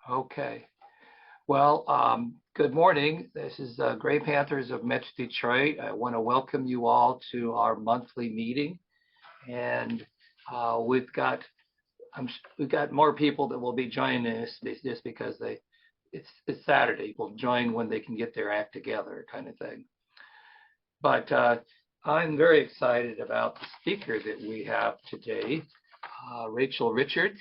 Okay. Well, good morning. This is Gray Panthers of Metro Detroit. I want to welcome you all to our monthly meeting, and we've got we've got more people that will be joining us just because it's Saturday. People join when they can get their act together, kind of thing. But I'm very excited about the speaker that we have today, Rachel Richards.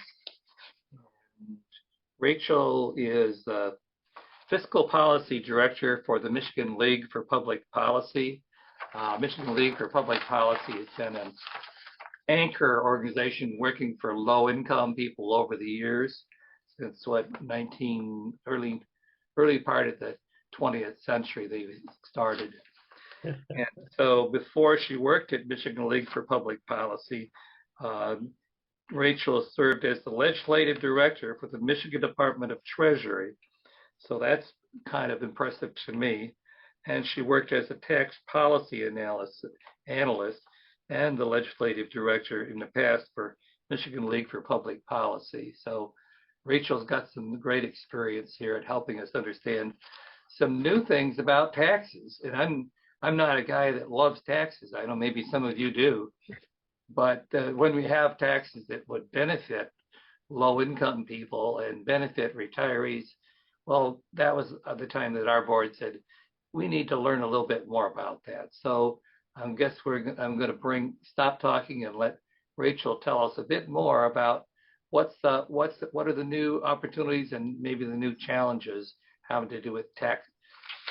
Rachel is Fiscal Policy Director for the Michigan League for Public Policy. Michigan League for Public Policy has been an anchor organization working for low-income people over the years, since early part of the 20th century they started. And so before she worked at Michigan League for Public Policy, uh, Rachel served as the legislative director for the Michigan Department of Treasury. So that's kind of impressive to me. And she worked as a tax policy analyst and the legislative director in the past for Michigan League for Public Policy. So Rachel's got some great experience here at helping us understand some new things about taxes. And I'm not a guy that loves taxes. I know maybe some of you do, but when we have taxes that would benefit low-income people and benefit retirees, well, that was the time that our board said we need to learn a little bit more about that. So I guess I'm going to stop talking and let Rachel tell us a bit more about what are the new opportunities and maybe the new challenges having to do with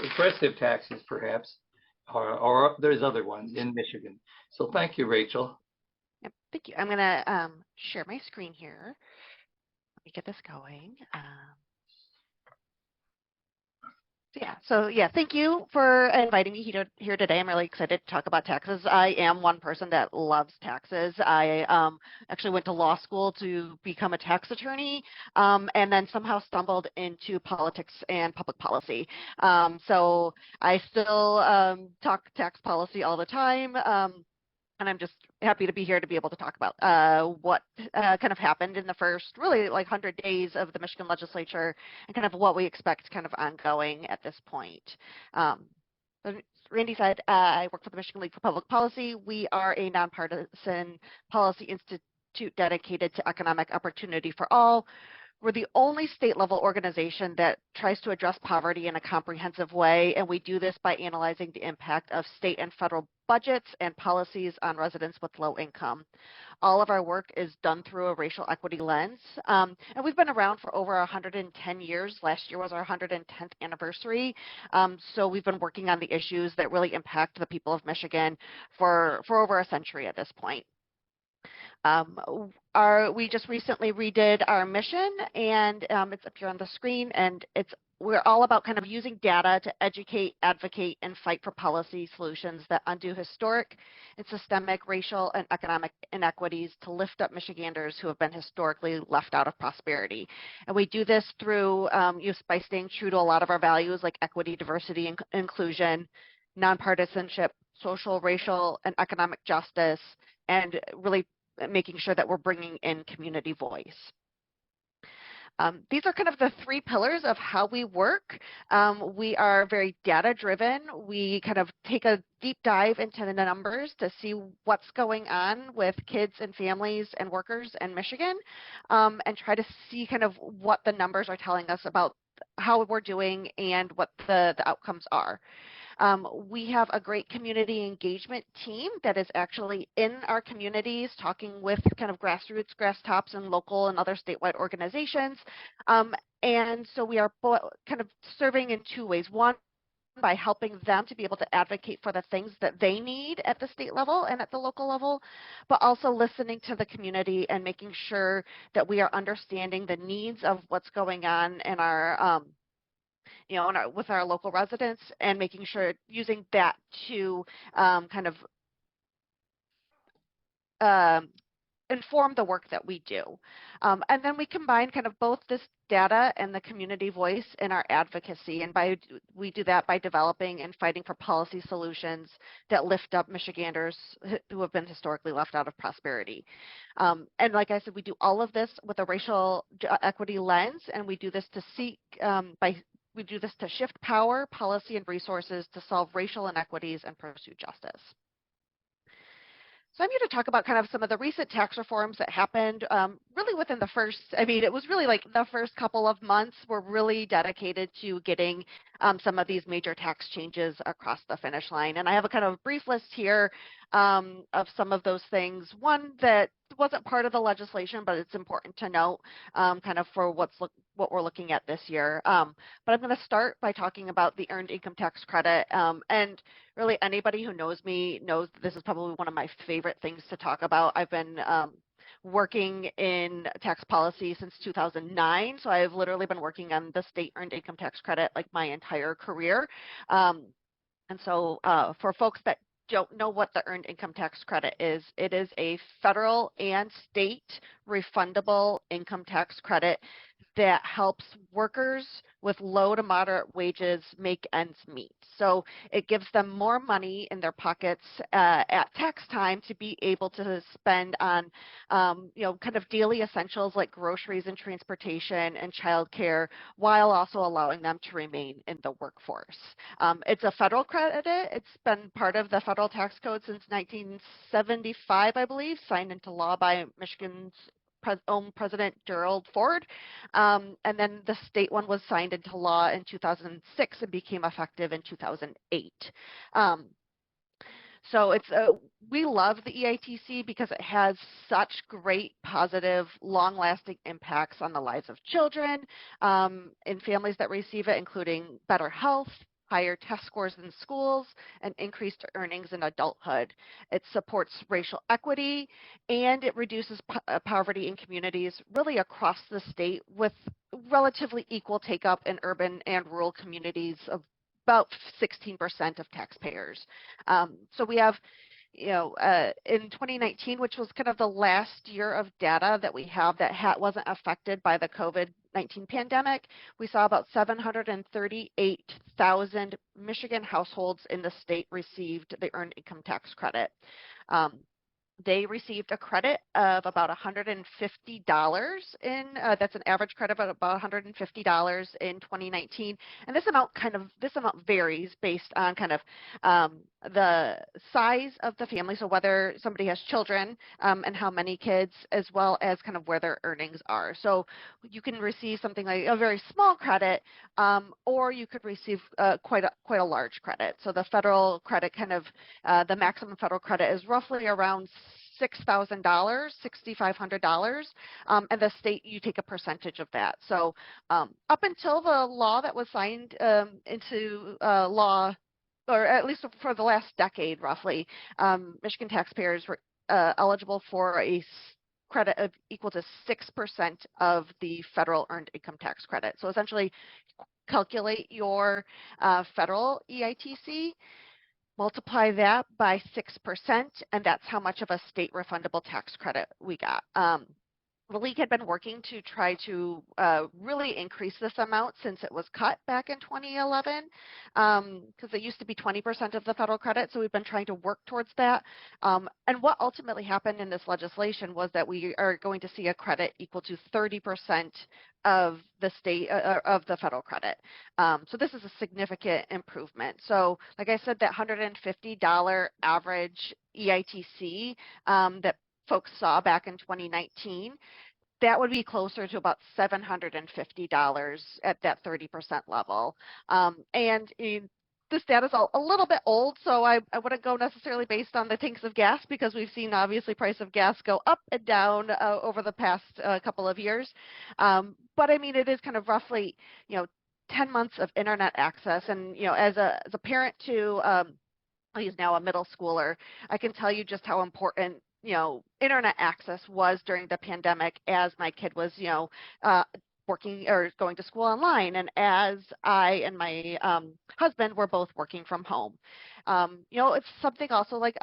aggressive taxes, perhaps, or there's other ones in Michigan. So thank you, Rachel. Yep, thank you. I'm going to share my screen here. Let me get this going. Thank you for inviting me here today. I'm really excited to talk about taxes. I am one person that loves taxes. I actually went to law school to become a tax attorney, and then somehow stumbled into politics and public policy. So I still talk tax policy all the time. And I'm just happy to be here to be able to talk about what kind of happened in the first really like 100 days of the Michigan legislature and kind of what we expect kind of ongoing at this point. Randy said, I work for the Michigan League for Public Policy. We are a nonpartisan policy institute dedicated to economic opportunity for all. We're the only state-level organization that tries to address poverty in a comprehensive way, and we do this by analyzing the impact of state and federal budgets and policies on residents with low income. All of our work is done through a racial equity lens, and we've been around for over 110 years. Last year was our 110th anniversary, so we've been working on the issues that really impact the people of Michigan for over a century at this point. We just recently redid our mission, and it's up here on the screen, and we're all about kind of using data to educate, advocate, and fight for policy solutions that undo historic and systemic racial and economic inequities to lift up Michiganders who have been historically left out of prosperity. And we do this through by staying true to a lot of our values like equity, diversity, and inclusion, nonpartisanship, social, racial, and economic justice, and really making sure that we're bringing in community voice. These are kind of the three pillars of how we work. We are very data driven. We kind of take a deep dive into the numbers to see what's going on with kids and families and workers in Michigan, and try to see kind of what the numbers are telling us about how we're doing and what the outcomes are. We have a great community engagement team that is actually in our communities talking with kind of grassroots, grass tops, and local and other statewide organizations. And so we are kind of serving in two ways. One, by helping them to be able to advocate for the things that they need at the state level and at the local level, but also listening to the community and making sure that we are understanding the needs of what's going on in our with our local residents, and making sure using that to kind of inform the work that we do. And then we combine kind of both this data and the community voice in our advocacy. And we do that by developing and fighting for policy solutions that lift up Michiganders who have been historically left out of prosperity. And like I said, we do all of this with a racial equity lens, and we do this to we do this to shift power, policy, and resources to solve racial inequities and pursue justice. So I'm here to talk about kind of some of the recent tax reforms that happened really within the first, it was really like the first couple of months were really dedicated to getting some of these major tax changes across the finish line. And I have a kind of brief list here of some of those things. One that wasn't part of the legislation, but it's important to note kind of for what we're looking at this year. But I'm going to start by talking about the Earned Income Tax Credit. And really anybody who knows me knows that this is probably one of my favorite things to talk about. I've been working in tax policy since 2009. So I've literally been working on the state Earned Income Tax Credit like my entire career. And so for folks that don't know what the Earned Income Tax Credit is, it is a federal and state refundable income tax credit that helps workers with low to moderate wages make ends meet. So it gives them more money in their pockets at tax time to be able to spend on, kind of daily essentials like groceries and transportation and childcare, while also allowing them to remain in the workforce. It's a federal credit. It's been part of the federal tax code since 1975, I believe, signed into law by Michigan's own President Gerald Ford. And then the state one was signed into law in 2006 and became effective in 2008. So we love the EITC because it has such great positive, long-lasting impacts on the lives of children and families that receive it, including better health, higher test scores in schools, and increased earnings in adulthood. It supports racial equity, and it reduces poverty in communities really across the state, with relatively equal take-up in urban and rural communities of about 16% of taxpayers. So we have in 2019, which was kind of the last year of data that we have that wasn't affected by the COVID-19 pandemic, we saw about 738,000 Michigan households in the state received the Earned Income Tax Credit. They received a credit of about $150 that's an average credit of about $150 in 2019. And this amount varies based on kind of the size of the family, so whether somebody has children and how many kids, as well as kind of where their earnings are. So you can receive something like a very small credit, or you could receive quite a large credit. So the federal credit the maximum federal credit is roughly around $6,000, $6,500, and the state, you take a percentage of that. So up until the law that was signed into law, or at least for the last decade roughly, Michigan taxpayers were eligible for a credit of equal to 6% of the federal Earned Income Tax Credit. So essentially calculate your federal EITC, multiply that by 6%, and that's how much of a state refundable tax credit we got. The league had been working to try to really increase this amount since it was cut back in 2011, because it used to be 20% of the federal credit. So we've been trying to work towards that. And what ultimately happened in this legislation was that we are going to see a credit equal to 30% of the state of the federal credit. So this is a significant improvement. So like I said, that $150 average EITC that folks saw back in 2019, that would be closer to about $750 at that 30% level. And this data is a little bit old, so I wouldn't go necessarily based on the tanks of gas, because we've seen obviously price of gas go up and down over the past couple of years. But I mean, it is kind of roughly 10 months of internet access, and as a parent to he's now a middle schooler, I can tell you just how important internet access was during the pandemic, as my kid was working or going to school online, and as I and my husband were both working from home. It's something also like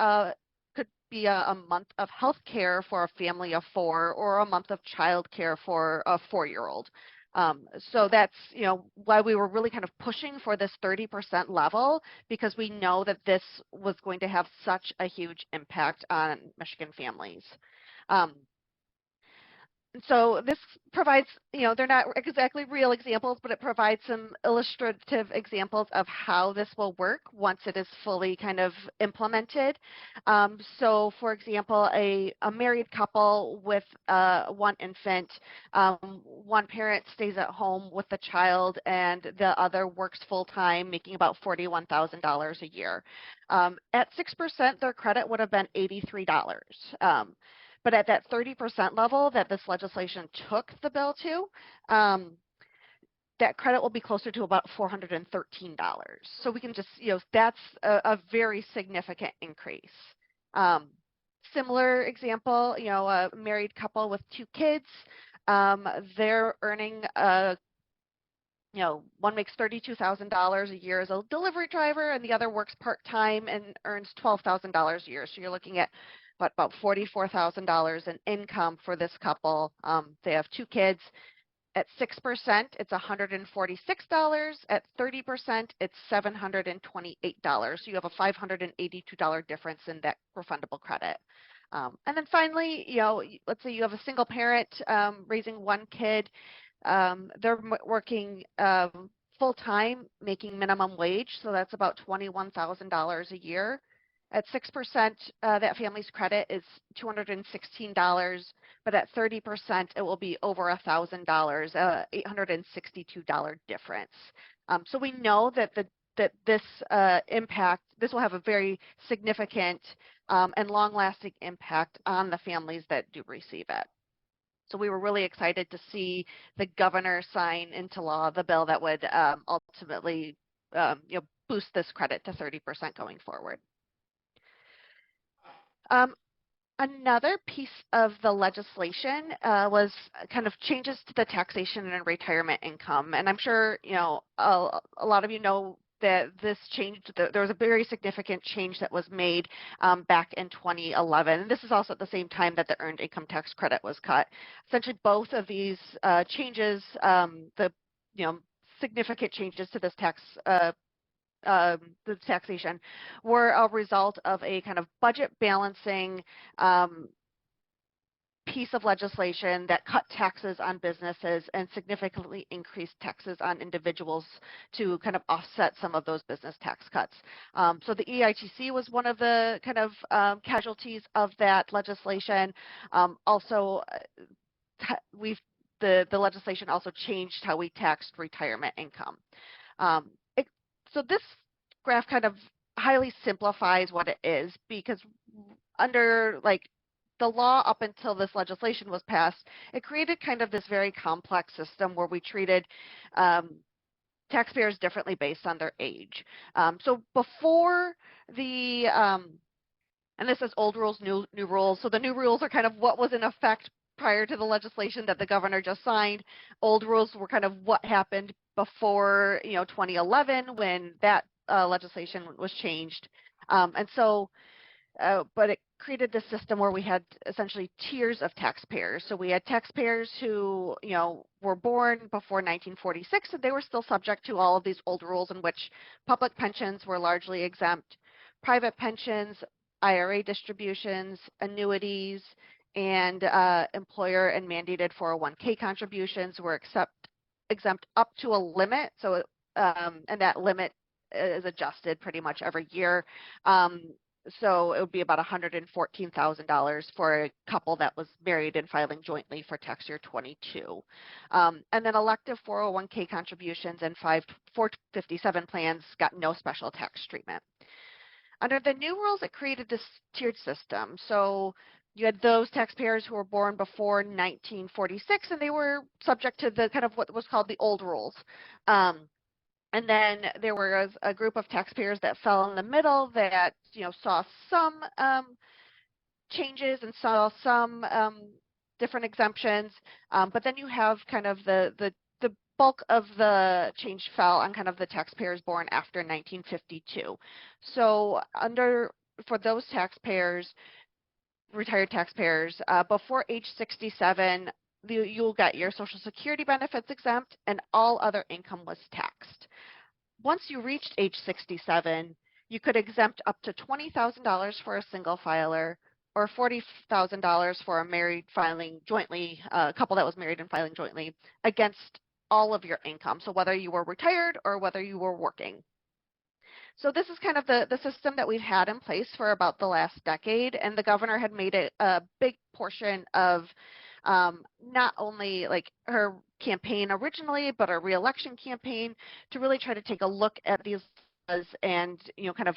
could be a month of health care for a family of 4 or a month of child care for a 4-year-old. So that's, why we were really kind of pushing for this 30% level, because we know that this was going to have such a huge impact on Michigan families. So this provides, they're not exactly real examples, but it provides some illustrative examples of how this will work once it is fully kind of implemented. So for example, a married couple with one infant, one parent stays at home with the child and the other works full-time, making about $41,000 a year. At 6%, their credit would have been $83. But at that 30% level that this legislation took the bill to, that credit will be closer to about $413. So we can just, that's a very significant increase. Similar example, a married couple with 2 kids, they're earning one makes $32,000 a year as a delivery driver, and the other works part-time and earns $12,000 a year. So you're looking at about $44,000 in income for this couple. They have 2 kids. At 6%, it's $146. At 30%, it's $728. So you have a $582 difference in that refundable credit. And then finally, let's say you have a single parent raising 1 kid. They're working full-time, making minimum wage, so that's about $21,000 a year. At 6%, that family's credit is $216, but at 30%, it will be over $1,000, $862 difference. So we know that this this will have a very significant and long-lasting impact on the families that do receive it. So we were really excited to see the governor sign into law the bill that would ultimately boost this credit to 30% going forward. Another piece of the legislation was kind of changes to the taxation and retirement income. And I'm sure, a lot of you know that this changed, there was a very significant change that was made back in 2011. And this is also at the same time that the earned income tax credit was cut. Essentially, both of these changes, the significant changes to this the taxation were a result of a kind of budget balancing piece of legislation that cut taxes on businesses and significantly increased taxes on individuals to kind of offset some of those business tax cuts. So the EITC was one of the kind of casualties of that legislation. Also, the legislation also changed how we taxed retirement income. So this graph kind of highly simplifies what it is, because under the law up until this legislation was passed, it created kind of this very complex system where we treated taxpayers differently based on their age. So before the, and this is old rules, new rules. So the new rules are kind of what was in effect prior to the legislation that the governor just signed. Old rules were kind of what happened before 2011 when that legislation was changed. And so, but it created this system where we had essentially tiers of taxpayers. So we had taxpayers who were born before 1946, and they were still subject to all of these old rules in which public pensions were largely exempt. Private pensions, IRA distributions, annuities, and employer and mandated 401k contributions were exempt up to a limit. So, and that limit is adjusted pretty much every year. So it would be about $114,000 for a couple that was married and filing jointly for tax year 22. And then elective 401k contributions and 457 plans got no special tax treatment. Under the new rules, it created this tiered system. So you had those taxpayers who were born before 1946, and they were subject to the kind of what was called the old rules. And then there was a group of taxpayers that fell in the middle that saw some changes and saw some different exemptions. But then you have kind of the bulk of the change fell on kind of the taxpayers born after 1952. So under for those taxpayers, retired taxpayers, before age 67, you'll get your Social Security benefits exempt and all other income was taxed. Once you reached age 67, you could exempt up to $20,000 for a single filer or $40,000 for a married filing jointly, a couple that was married and filing jointly against all of your income. So whether you were retired or whether you were working. So this is kind of the system that we've had in place for about the last decade, and the governor had made it a big portion of not only like her campaign originally, but her reelection campaign to really try to take a look at these laws and kind of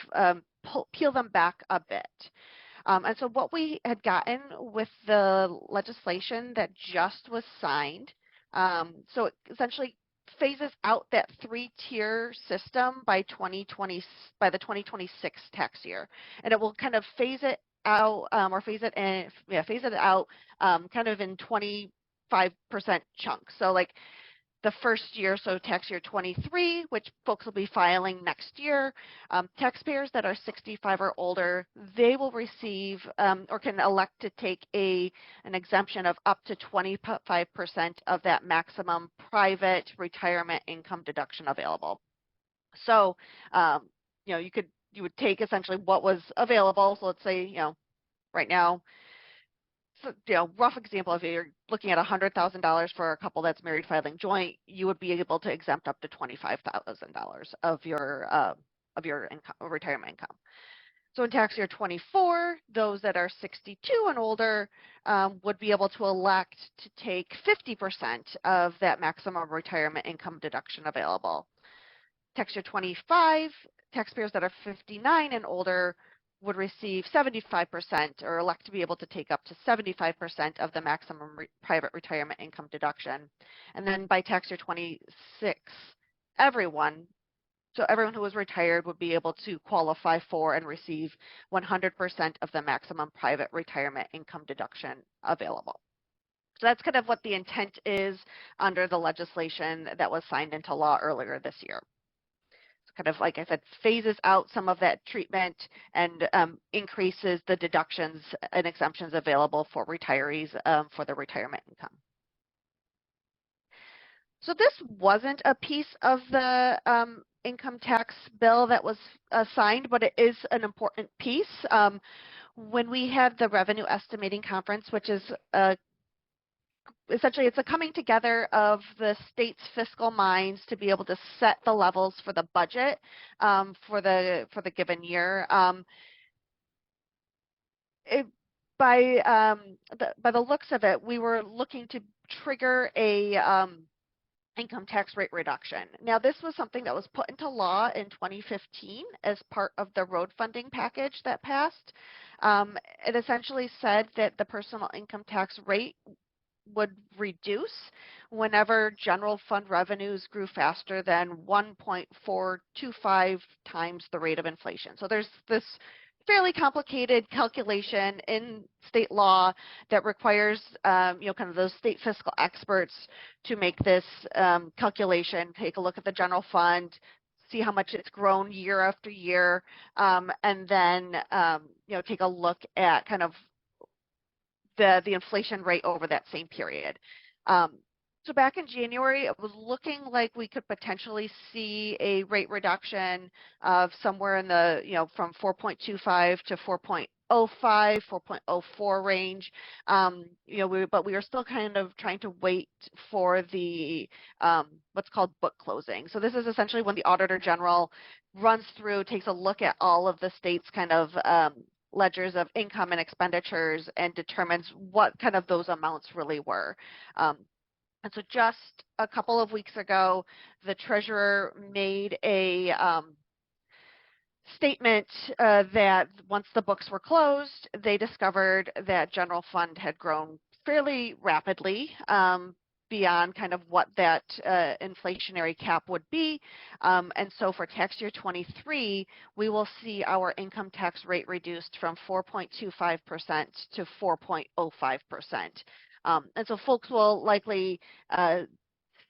peel them back a bit. And so what we had gotten with the legislation that just was signed, so it essentially phases out that three-tier system by the 2026 tax year, and it will kind of phase it out or phase it out kind of in 25% chunks. So like the first year, so tax year 23, which folks will be filing next year, taxpayers that are 65 or older, they will receive or can elect to take an exemption of up to 25% of that maximum private retirement income deduction available. So, you would take essentially what was available. So let's say, right now, rough example, if you're looking at $100,000 for a couple that's married filing joint, you would be able to exempt up to $25,000 of your income, retirement income. So in tax year 24, those that are 62 and older would be able to elect to take 50% of that maximum retirement income deduction available. Tax year 25, taxpayers that are 59 and older would receive 75% or elect to be able to take up to 75% of the maximum private retirement income deduction. And then by tax year 26, everyone who was retired would be able to qualify for and receive 100% of the maximum private retirement income deduction available. So that's kind of what the intent is under the legislation that was signed into law earlier this year. Kind of, like I said, phases out some of that treatment and increases the deductions and exemptions available for retirees for their retirement income. So this wasn't a piece of the income tax bill that was signed, but it is an important piece. When we had the revenue estimating conference, which is essentially, it's a coming together of the state's fiscal minds to be able to set the levels for the budget for the given year. By the looks of it, we were looking to trigger a income tax rate reduction. Now, this was something that was put into law in 2015 as part of the road funding package that passed. It essentially said that the personal income tax rate would reduce whenever general fund revenues grew faster than 1.425 times the rate of inflation. So there's this fairly complicated calculation in state law that requires, kind of those state fiscal experts to make this calculation, take a look at the general fund, see how much it's grown year after year, and then, take a look at kind of the inflation rate over that same period. So back in January, it was looking like we could potentially see a rate reduction of somewhere in the, from 4.25 to 4.05, 4.04 range. But we are still kind of trying to wait for the what's called book closing. So this is essentially when the Auditor General runs through, takes a look at all of the state's kind of ledgers of income and expenditures and determines what kind of those amounts really were. And so just a couple of weeks ago, the treasurer made a statement that once the books were closed, they discovered that general fund had grown fairly rapidly beyond kind of what that inflationary cap would be. And so for tax year 23, we will see our income tax rate reduced from 4.25% to 4.05%. And so folks will likely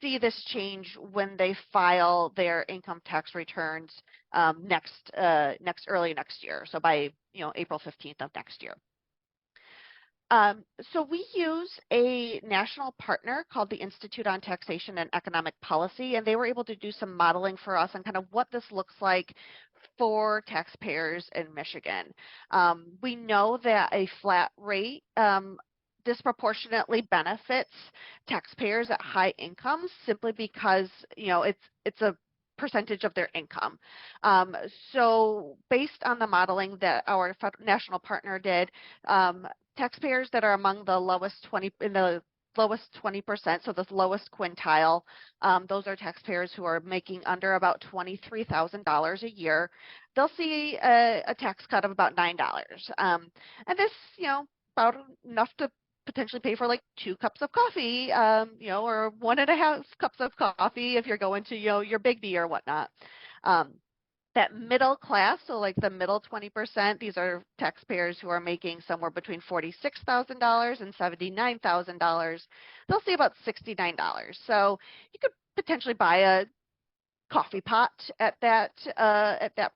see this change when they file their income tax returns early next year. So by April 15th of next year. So we use a national partner called the Institute on Taxation and Economic Policy, and they were able to do some modeling for us on kind of what this looks like for taxpayers in Michigan. We know that a flat rate disproportionately benefits taxpayers at high incomes simply because it's a percentage of their income. So based on the modeling that our national partner did, taxpayers that are among the lowest 20%, so the lowest quintile, those are taxpayers who are making under about $23,000 a year. They'll see a tax cut of about $9. And this, about enough to potentially pay for like 2 cups of coffee, or 1.5 cups of coffee if you're going to, your Big B or whatnot. That middle class, so like the middle 20%, these are taxpayers who are making somewhere between $46,000 and $79,000. They'll see about $69. So you could potentially buy a coffee pot at that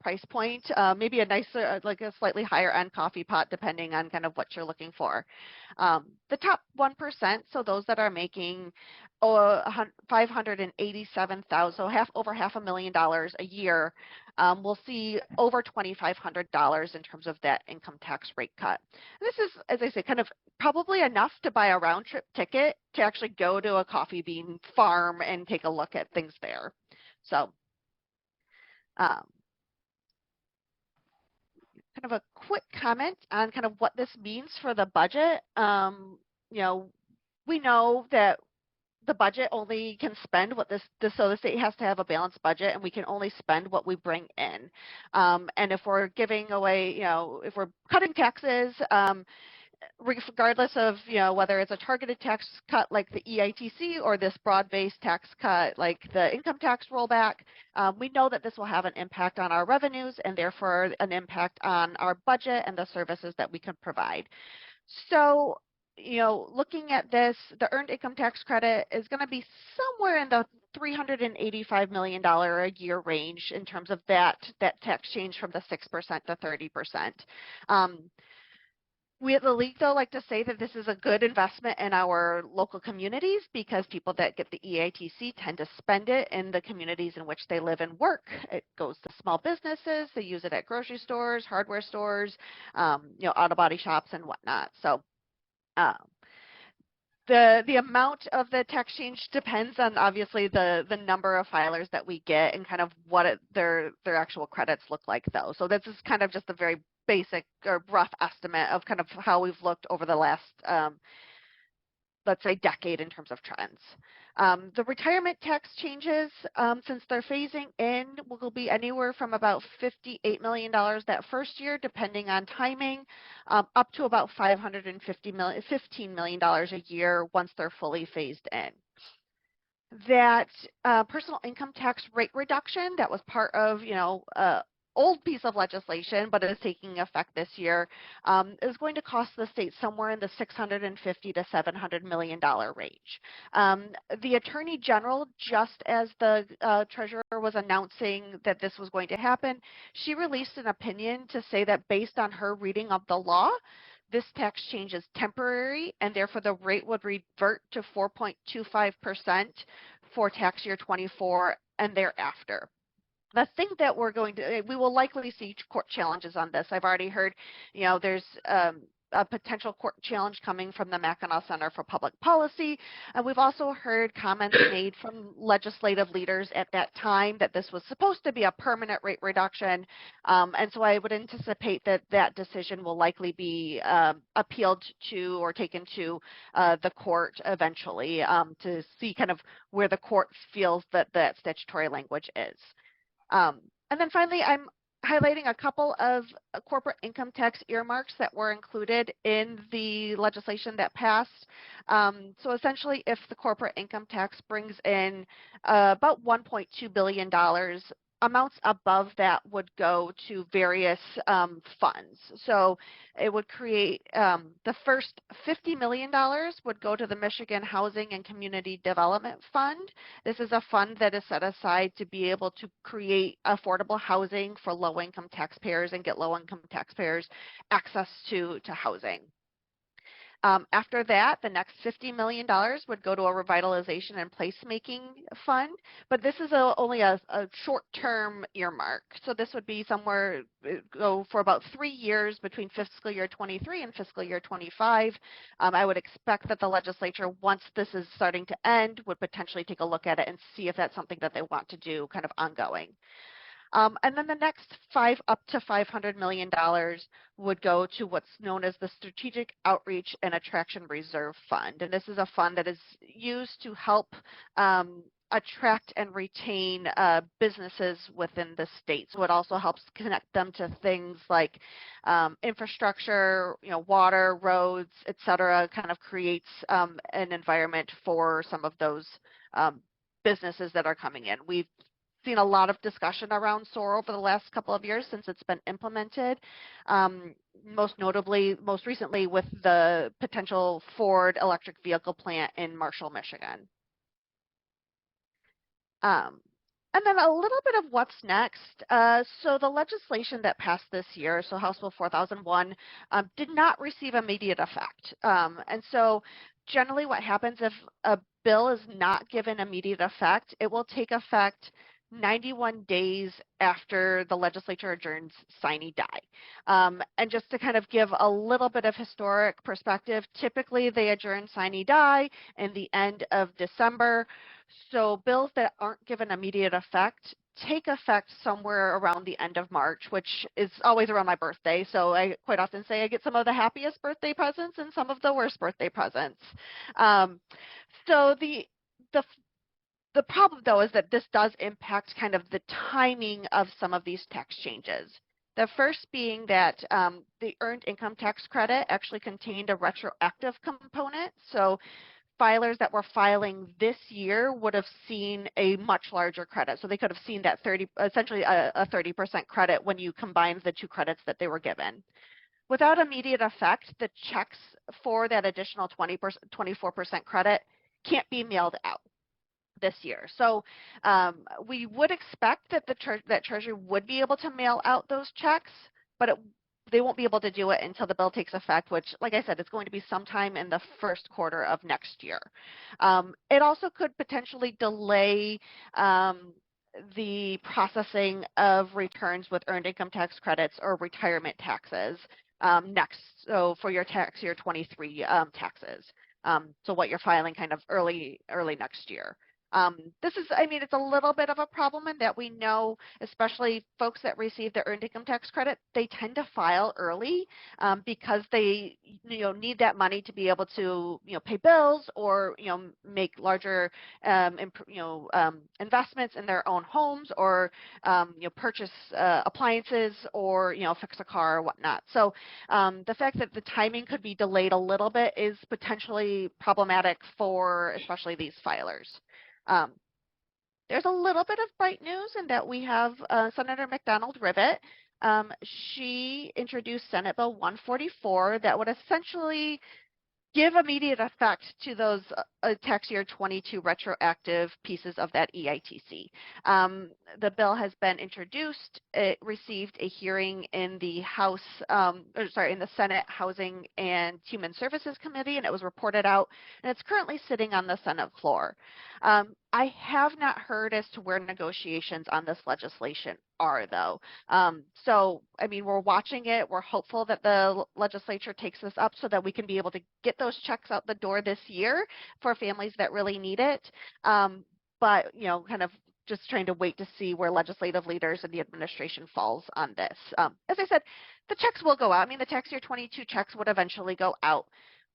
price point, maybe a nicer, like a slightly higher end coffee pot, depending on kind of what you're looking for. The top 1%, so those that are making $587,000, so over $500,000 a year, will see over $2,500 in terms of that income tax rate cut. And this is, as I say, kind of probably enough to buy a round trip ticket to actually go to a coffee bean farm and take a look at things there. So kind of a quick comment on kind of what this means for the budget. We know that the budget only can spend what so the state has to have a balanced budget, and we can only spend what we bring in. And if we're giving away, if we're cutting taxes, regardless of whether it's a targeted tax cut like the EITC or this broad-based tax cut like the income tax rollback, we know that this will have an impact on our revenues and therefore an impact on our budget and the services that we can provide. So looking at this, the earned income tax credit is going to be somewhere in the $385 million a year range in terms of that tax change from the 6% to 30%. We at the league, though, like to say that this is a good investment in our local communities because people that get the EITC tend to spend it in the communities in which they live and work. It goes to small businesses. They use it at grocery stores, hardware stores, auto body shops and whatnot. So the amount of the tax change depends on obviously the number of filers that we get and kind of what their actual credits look like, though. So this is kind of just a very basic or rough estimate of kind of how we've looked over the last, let's say, decade in terms of trends. The retirement tax changes, since they're phasing in, will be anywhere from about $58 million that first year, depending on timing, up to about $15 million a year once they're fully phased in. That personal income tax rate reduction that was part of, old piece of legislation, but it is taking effect this year, is going to cost the state somewhere in the $650 to $700 million range. The Attorney General, just as the Treasurer was announcing that this was going to happen, she released an opinion to say that based on her reading of the law, this tax change is temporary and therefore the rate would revert to 4.25% for tax year 24 and thereafter. The thing that we will likely see court challenges on this. I've already heard, there's a potential court challenge coming from the Mackinac Center for Public Policy. And we've also heard comments made from legislative leaders at that time that this was supposed to be a permanent rate reduction. And so I would anticipate that decision will likely be appealed to or taken to the court eventually to see kind of where the court feels that that statutory language is. And then finally, I'm highlighting a couple of corporate income tax earmarks that were included in the legislation that passed. So essentially, if the corporate income tax brings in about $1.2 billion amounts above that would go to various funds. So it would create the first $50 million would go to the Michigan Housing and Community Development Fund. This is a fund that is set aside to be able to create affordable housing for low-income taxpayers and get low-income taxpayers access to housing. After that, the next $50 million would go to a revitalization and placemaking fund, but this is only a short-term earmark. So this would be somewhere, go for about 3 years between fiscal year 23 and fiscal year 25. I would expect that the legislature, once this is starting to end, would potentially take a look at it and see if that's something that they want to do kind of ongoing. And then the next up to $500 million would go to what's known as the Strategic Outreach and Attraction Reserve Fund. And this is a fund that is used to help attract and retain businesses within the state. So it also helps connect them to things like infrastructure, water, roads, et cetera, kind of creates an environment for some of those businesses that are coming in. We've seen a lot of discussion around SOAR over the last couple of years since it's been implemented, most recently with the potential Ford electric vehicle plant in Marshall, Michigan. And then a little bit of what's next. So the legislation that passed this year, so House Bill 4001, did not receive immediate effect. And so generally what happens if a bill is not given immediate effect, it will take effect 91 days after the legislature adjourns sine die. And just to kind of give a little bit of historic perspective, typically they adjourn sine die in the end of December. So bills that aren't given immediate effect take effect somewhere around the end of March, which is always around my birthday. So I quite often say I get some of the happiest birthday presents and some of the worst birthday presents. So the problem, though, is that this does impact kind of the timing of some of these tax changes. The first being that the earned income tax credit actually contained a retroactive component. So filers that were filing this year would have seen a much larger credit. So they could have seen that essentially a 30% credit when you combine the two credits that they were given. Without immediate effect, the checks for that additional 24% credit can't be mailed out this year. So we would expect that that Treasury would be able to mail out those checks, but they won't be able to do it until the bill takes effect, which, like I said, is going to be sometime in the first quarter of next year. It also could potentially delay the processing of returns with earned income tax credits or retirement taxes so for your tax year 23 taxes. So what you're filing kind of early next year. It's a little bit of a problem in that we know, especially folks that receive the earned income tax credit, they tend to file early because they, need that money to be able to, pay bills or, make larger, investments in their own homes or, purchase appliances or, fix a car or whatnot. So the fact that the timing could be delayed a little bit is potentially problematic for especially these filers. There's a little bit of bright news in that we have Senator McDonald Rivet. She introduced Senate Bill 144 that would essentially give immediate effect to those tax year 22 retroactive pieces of that EITC. The bill has been introduced. It received a hearing in the in the Senate Housing and Human Services Committee, and it was reported out, and it's currently sitting on the Senate floor. I have not heard as to where negotiations on this legislation are, though. We're watching it. We're hopeful that the legislature takes this up so that we can be able to get those checks out the door this year for families that really need it. But, kind of just trying to wait to see where legislative leaders and the administration falls on this. As I said, the checks will go out. The tax year 22 checks would eventually go out,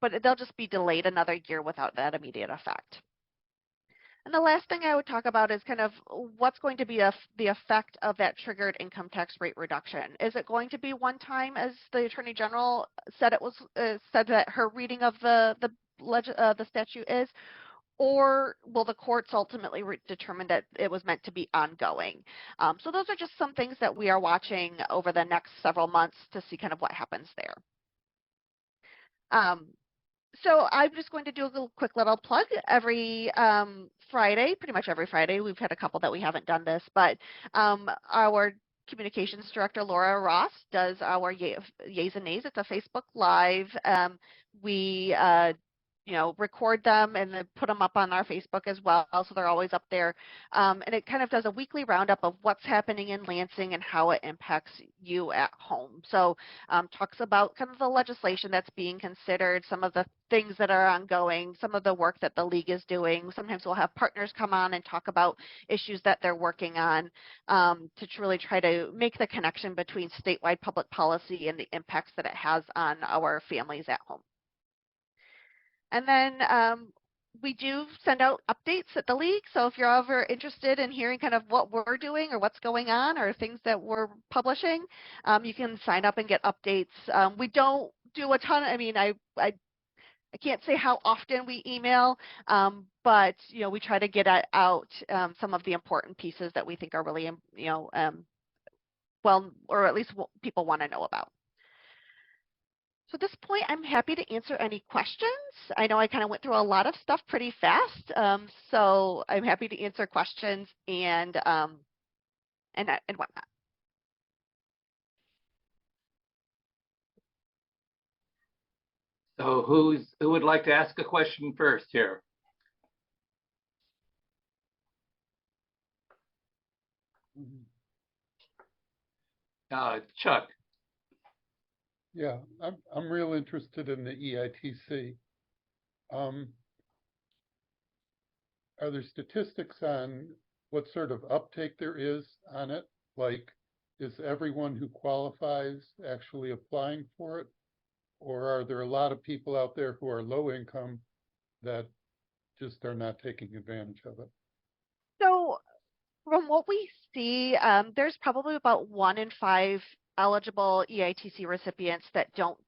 but they'll just be delayed another year without that immediate effect. And the last thing I would talk about is kind of what's going to be the effect of that triggered income tax rate reduction. Is it going to be one time, as the Attorney General said it was said that her reading of the statute is, or will the courts ultimately determine that it was meant to be ongoing? So those are just some things that we are watching over the next several months to see kind of what happens there. So I'm just going to do a quick little plug every Friday, pretty much every Friday. We've had a couple that we haven't done this, but our communications director, Laura Ross, does our Yays and Nays. It's a Facebook Live. We record them and then put them up on our Facebook as well, so they're always up there. And it kind of does a weekly roundup of what's happening in Lansing and how it impacts you at home. So talks about kind of the legislation that's being considered, some of the things that are ongoing, some of the work that the league is doing. Sometimes we'll have partners come on and talk about issues that they're working on to really try to make the connection between statewide public policy and the impacts that it has on our families at home. And then we do send out updates at the league. So if you're ever interested in hearing kind of what we're doing or what's going on or things that we're publishing, you can sign up and get updates. We don't do a ton. I mean, I can't say how often we email, but we try to get out some of the important pieces that we think are really, well, or at least what people want to know about. So at this point, I'm happy to answer any questions. I know I kind of went through a lot of stuff pretty fast, so I'm happy to answer questions and whatnot. So who would like to ask a question first here? Chuck. Yeah, I'm real interested in the EITC. Are there statistics on what sort of uptake there is on it? Like, is everyone who qualifies actually applying for it? Or are there a lot of people out there who are low income that just are not taking advantage of it? So from what we see, there's probably about 1 in 5 eligible EITC recipients that don't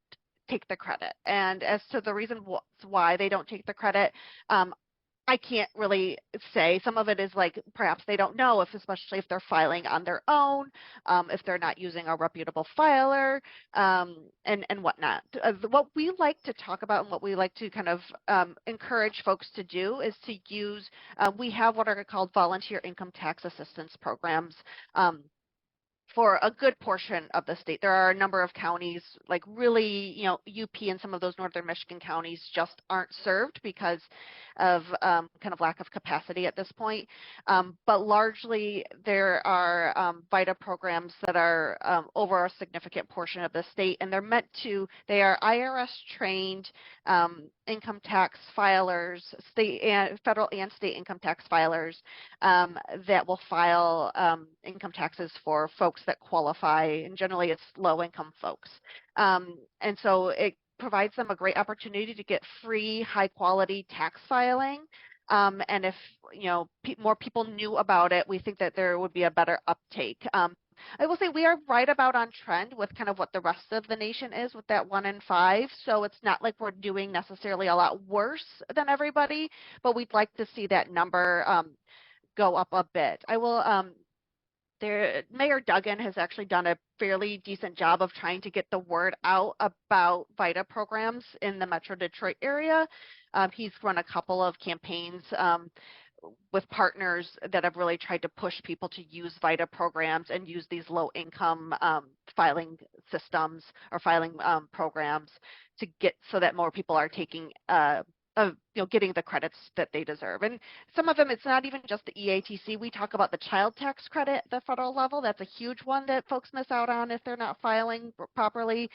take the credit. And as to the reason why they don't take the credit, I can't really say. Some of it is like perhaps they don't know, especially if they're filing on their own, if they're not using a reputable filer, and whatnot. What we like to talk about and what we like to kind of encourage folks to do is to use, we have what are called volunteer income tax assistance programs. For a good portion of the state. There are a number of counties, like really, UP and some of those northern Michigan counties just aren't served because of kind of lack of capacity at this point. But largely, there are VITA programs that are over a significant portion of the state, and they are IRS trained income tax filers, federal and state income tax filers that will file income taxes for folks that qualify, and generally it's low income folks. And so it provides them a great opportunity to get free, high quality tax filing. And if more people knew about it, we think that there would be a better uptake. I will say we are right about on trend with kind of what the rest of the nation is with that 1 in 5. So it's not like we're doing necessarily a lot worse than everybody, but we'd like to see that number go up a bit. I will. Mayor Duggan has actually done a fairly decent job of trying to get the word out about VITA programs in the Metro Detroit area. He's run a couple of campaigns with partners that have really tried to push people to use VITA programs and use these low income filing systems or filing programs to get so that more people are taking getting the credits that they deserve. And some of them, it's not even just the EITC. We talk about the child tax credit at the federal level. That's a huge one that folks miss out on if they're not filing properly.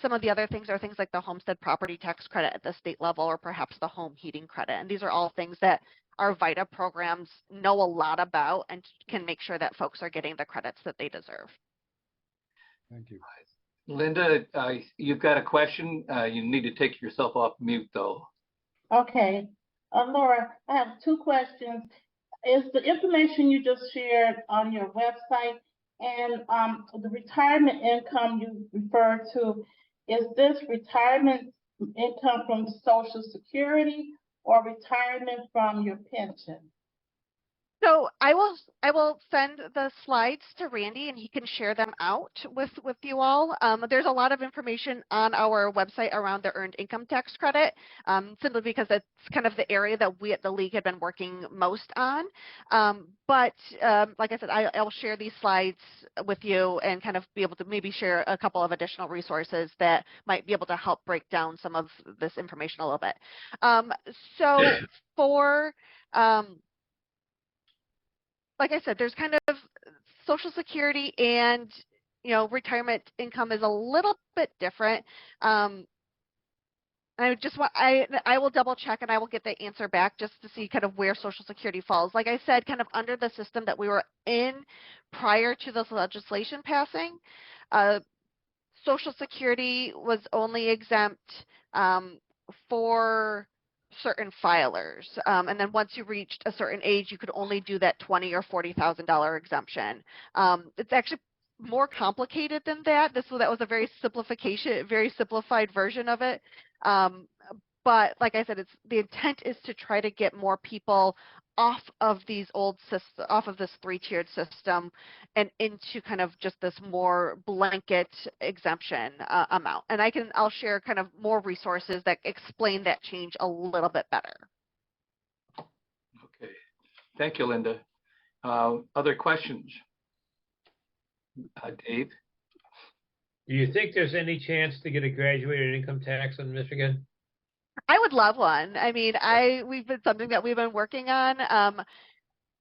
Some of the other things are things like the homestead property tax credit at the state level, or perhaps the home heating credit. And these are all things that our VITA programs know a lot about and can make sure that folks are getting the credits that they deserve. Thank you. Linda, you've got a question. You need to take yourself off mute though. Okay. Laura, I have 2 questions. Is the information you just shared on your website and the retirement income you referred to, is this retirement income from Social Security, or retirement from your pension? So I will send the slides to Randy and he can share them out with you all. There's a lot of information on our website around the earned income tax credit, simply because it's kind of the area that we at the league have been working most on. But like I said, I'll share these slides with you and kind of be able to maybe share a couple of additional resources that might be able to help break down some of this information a little bit. So for like I said, there's kind of Social Security and, retirement income is a little bit different. I will double check and I will get the answer back just to see kind of where Social Security falls. Like I said, kind of under the system that we were in prior to this legislation passing, Social Security was only exempt for certain filers, and then once you reached a certain age, you could only do that $20,000 or $40,000 exemption. It's actually more complicated than that. That was a very simplified version of it. But like I said, the intent is to try to get more people off of these off of this three-tiered system and into kind of just this more blanket exemption amount. And I'll share kind of more resources that explain that change a little bit better. Okay, thank you, Linda. Other questions? Dave? Do you think there's any chance to get a graduated income tax in Michigan? I would love one. I mean, we've been something that we've been working on.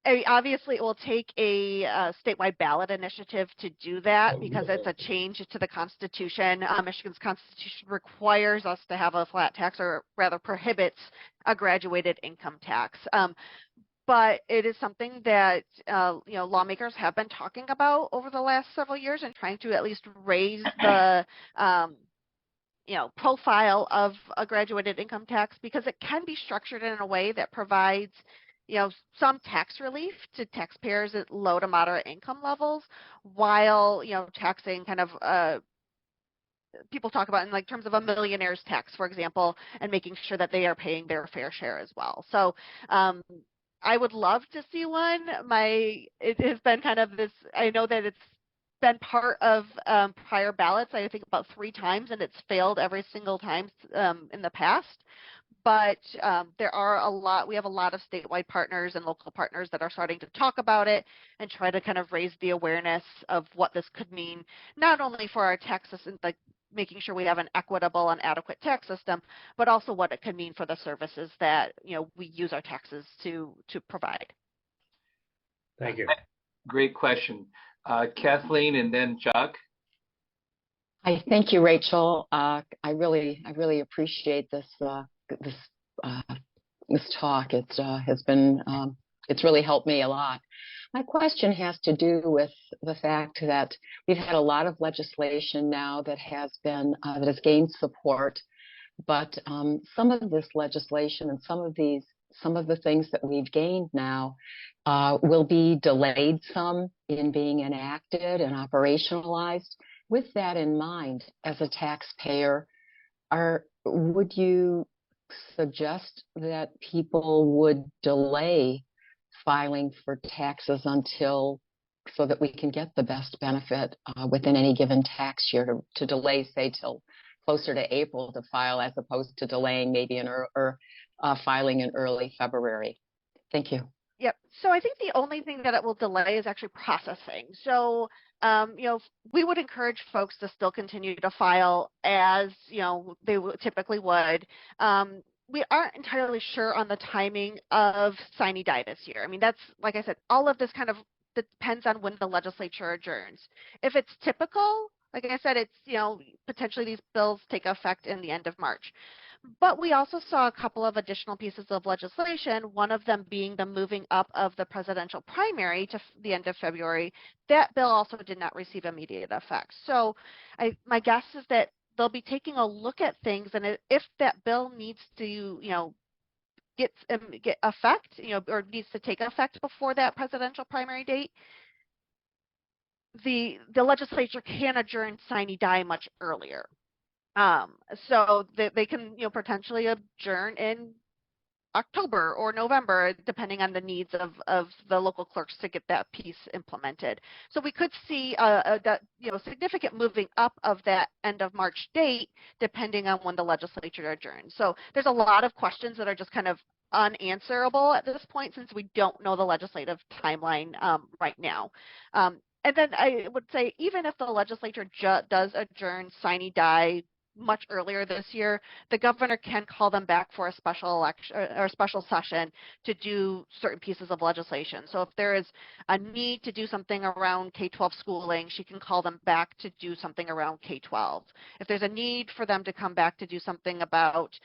Obviously, it will take a statewide ballot initiative to do that because it's a change to the Constitution. Michigan's Constitution requires us to have a flat tax, or rather prohibits a graduated income tax. But it is something that lawmakers have been talking about over the last several years and trying to at least raise the profile of a graduated income tax, because it can be structured in a way that provides, some tax relief to taxpayers at low to moderate income levels, while, taxing kind of, people talk about in like terms of a millionaire's tax, for example, and making sure that they are paying their fair share as well. So I would love to see one. It has been kind of this, I know that it's been part of prior ballots, I think about 3 times, and it's failed every single time in the past. But we have a lot of statewide partners and local partners that are starting to talk about it and try to kind of raise the awareness of what this could mean, not only for our tax system, like making sure we have an equitable and adequate tax system, but also what it could mean for the services that we use our taxes to provide. Thank you. Great question. Kathleen and then Chuck. I thank you, Rachel. I really appreciate this talk. It's really helped me a lot. My question has to do with the fact that we've had a lot of legislation now that has gained support, but some of this legislation and some of the things that we've gained now will be delayed some in being enacted and operationalized. With that in mind, as a taxpayer, would you suggest that people would delay filing for taxes so that we can get the best benefit within any given tax year, to delay, say, till closer to April to file, as opposed to delaying maybe filing in early February? Thank you. Yep. So I think the only thing that it will delay is actually processing. So, we would encourage folks to still continue to file as, they typically would. We aren't entirely sure on the timing of sine die this year. I mean, that's, like I said, all of this kind of depends on when the legislature adjourns. If it's typical, like I said, it's, potentially these bills take effect in the end of March. But we also saw a couple of additional pieces of legislation, one of them being the moving up of the presidential primary to the end of February. That bill also did not receive immediate effect. So my guess is that they'll be taking a look at things, and if that bill needs to, get effect, or needs to take effect before that presidential primary date, the legislature can adjourn sine die much earlier. So they can, potentially adjourn in October or November, depending on the needs of the local clerks to get that piece implemented. So we could see that, significant moving up of that end of March date, depending on when the legislature adjourns. So there's a lot of questions that are just kind of unanswerable at this point, since we don't know the legislative timeline right now. And then I would say, even if the legislature does adjourn sine die much earlier this year, the governor can call them back for a special election or special session to do certain pieces of legislation. So if there is a need to do something around K-12 schooling, she can call them back to do something around K-12. If there's a need for them to come back to do something about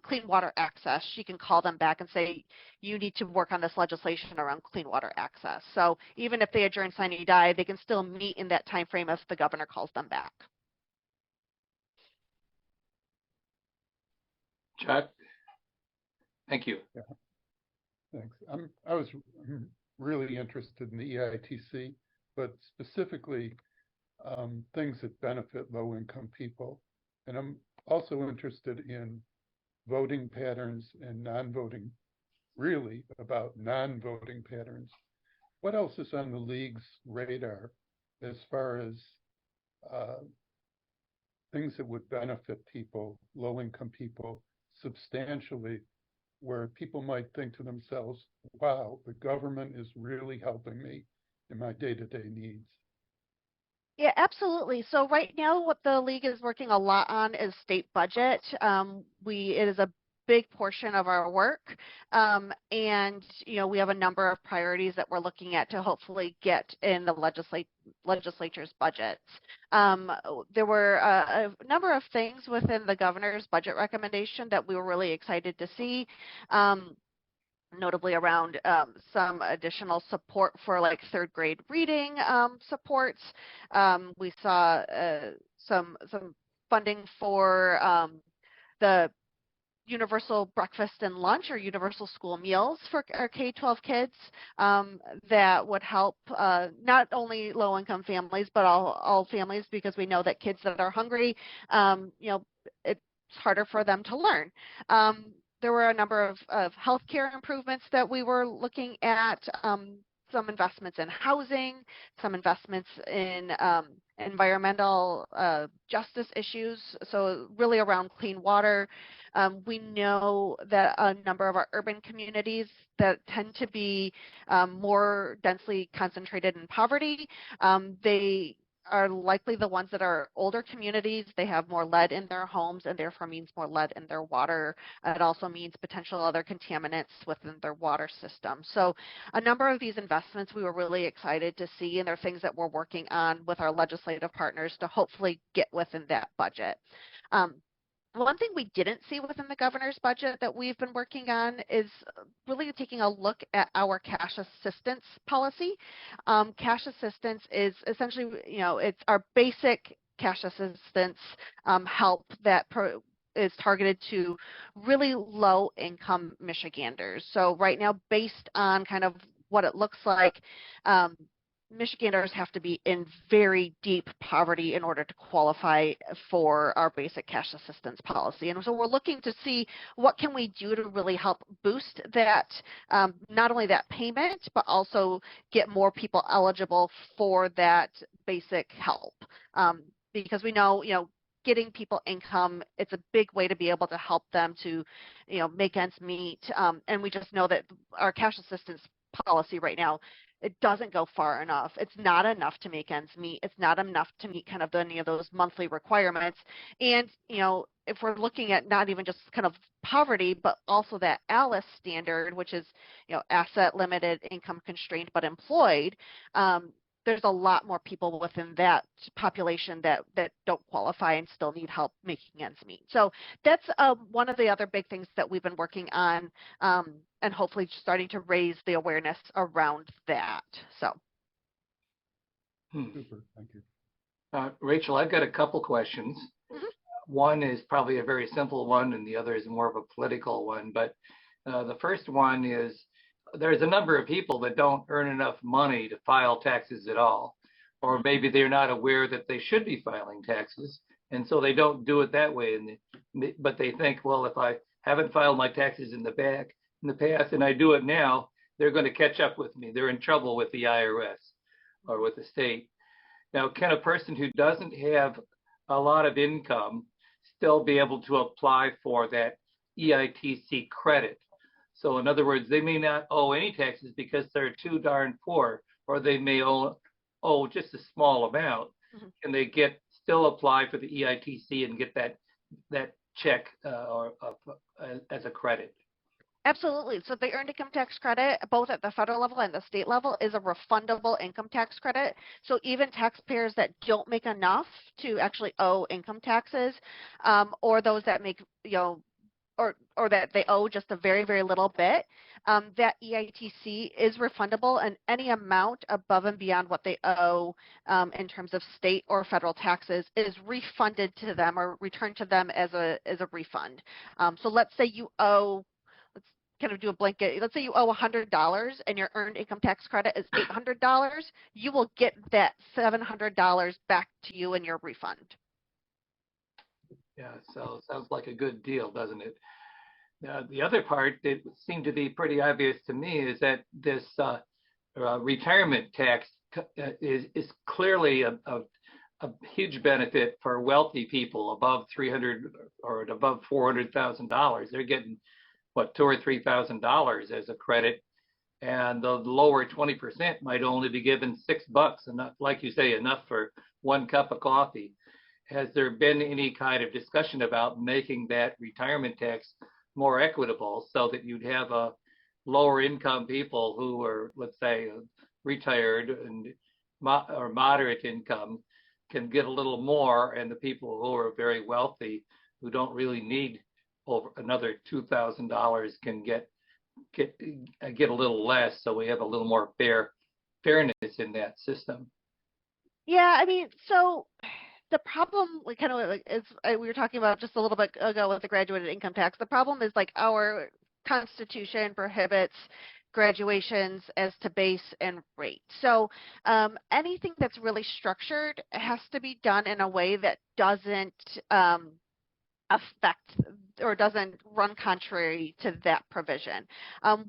clean water access, she can call them back and say, you need to work on this legislation around clean water access. So even if they adjourn sine die, they can still meet in that time frame if the governor calls them back. Chuck? Thank you. Yeah, thanks. I was really interested in the EITC, but specifically things that benefit low-income people. And I'm also interested in voting patterns and non-voting, really about non-voting patterns. What else is on the League's radar as far as things that would benefit people, low-income people, substantially, where people might think to themselves, wow, the government is really helping me in my day-to-day needs? Yeah, absolutely. So right now, what the League is working a lot on is state budget. It is a big portion of our work, and we have a number of priorities that we're looking at to hopefully get in the legislature's budgets. There were a number of things within the governor's budget recommendation that we were really excited to see. Notably around some additional support for like third grade reading supports. We saw some funding for the universal breakfast and lunch or universal school meals for our K-12 kids that would help not only low-income families, but all families, because we know that kids that are hungry, it's harder for them to learn. There were a number of healthcare improvements that we were looking at, some investments in housing, some investments in environmental justice issues, so really around clean water. We know that a number of our urban communities that tend to be more densely concentrated in poverty, they are likely the ones that are older communities. They have more lead in their homes and therefore means more lead in their water. It also means potential other contaminants within their water system. So a number of these investments we were really excited to see, and they're things that we're working on with our legislative partners to hopefully get within that budget. One thing we didn't see within the governor's budget that we've been working on is really taking a look at our cash assistance policy. Cash assistance is essentially, it's our basic cash assistance help that is targeted to really low income Michiganders. So right now, based on kind of what it looks like, Michiganders have to be in very deep poverty in order to qualify for our basic cash assistance policy. And so we're looking to see what can we do to really help boost that, not only that payment, but also get more people eligible for that basic help. Because we know, getting people income, it's a big way to be able to help them to, make ends meet. And we just know that our cash assistance policy right now, it doesn't go far enough. It's not enough to make ends meet. It's not enough to meet kind of any of those monthly requirements. And, if we're looking at not even just kind of poverty, but also that ALICE standard, which is, asset limited, income constrained, but employed, there's a lot more people within that population that don't qualify and still need help making ends meet. So that's one of the other big things that we've been working on, and hopefully starting to raise the awareness around that. So. Super, thank you. Rachel, I've got a couple questions. Mm-hmm. One is probably a very simple one, and the other is more of a political one. But the first one is, there's a number of people that don't earn enough money to file taxes at all, or maybe they're not aware that they should be filing taxes, and so they don't do it that way. But they think, well, if I haven't filed my taxes in the back, in the past and I do it now, they're going to catch up with me. They're in trouble with the IRS or with the state. Now, can a person who doesn't have a lot of income still be able to apply for that EITC credit? So in other words, they may not owe any taxes because they're too darn poor, or they may owe just a small amount. And they still apply for the EITC and get that check as a credit? Absolutely. So the earned income tax credit, both at the federal level and the state level, is a refundable income tax credit. So even taxpayers that don't make enough to actually owe income taxes, or those that make, or that they owe just a very, very little bit, that EITC is refundable, and any amount above and beyond what they owe in terms of state or federal taxes is refunded to them or returned to them as a refund. So let's say you owe, let's kind of do a blanket, let's say you owe $100 and your earned income tax credit is $800, you will get that $700 back to you in your refund. Yeah, so it sounds like a good deal, doesn't it? Now, the other part that seemed to be pretty obvious to me is that this retirement tax is clearly a huge benefit for wealthy people above $300 or above $400,000. They're getting what, $2,000 or $3,000 as a credit, and the lower 20% might only be given $6, enough, like you say, enough for one cup of coffee. Has there been any kind of discussion about making that retirement tax more equitable so that you'd have a lower income people who are, let's say, retired and or moderate income can get a little more, and the people who are very wealthy who don't really need over another $2,000 can get a little less, so we have a little more fairness in that system? Yeah, I mean, so the problem, we kind of like, is we were talking about just a little bit ago with the graduated income tax. The problem is like our Constitution prohibits graduations as to base and rate. So anything that's really structured has to be done in a way that doesn't affect or doesn't run contrary to that provision.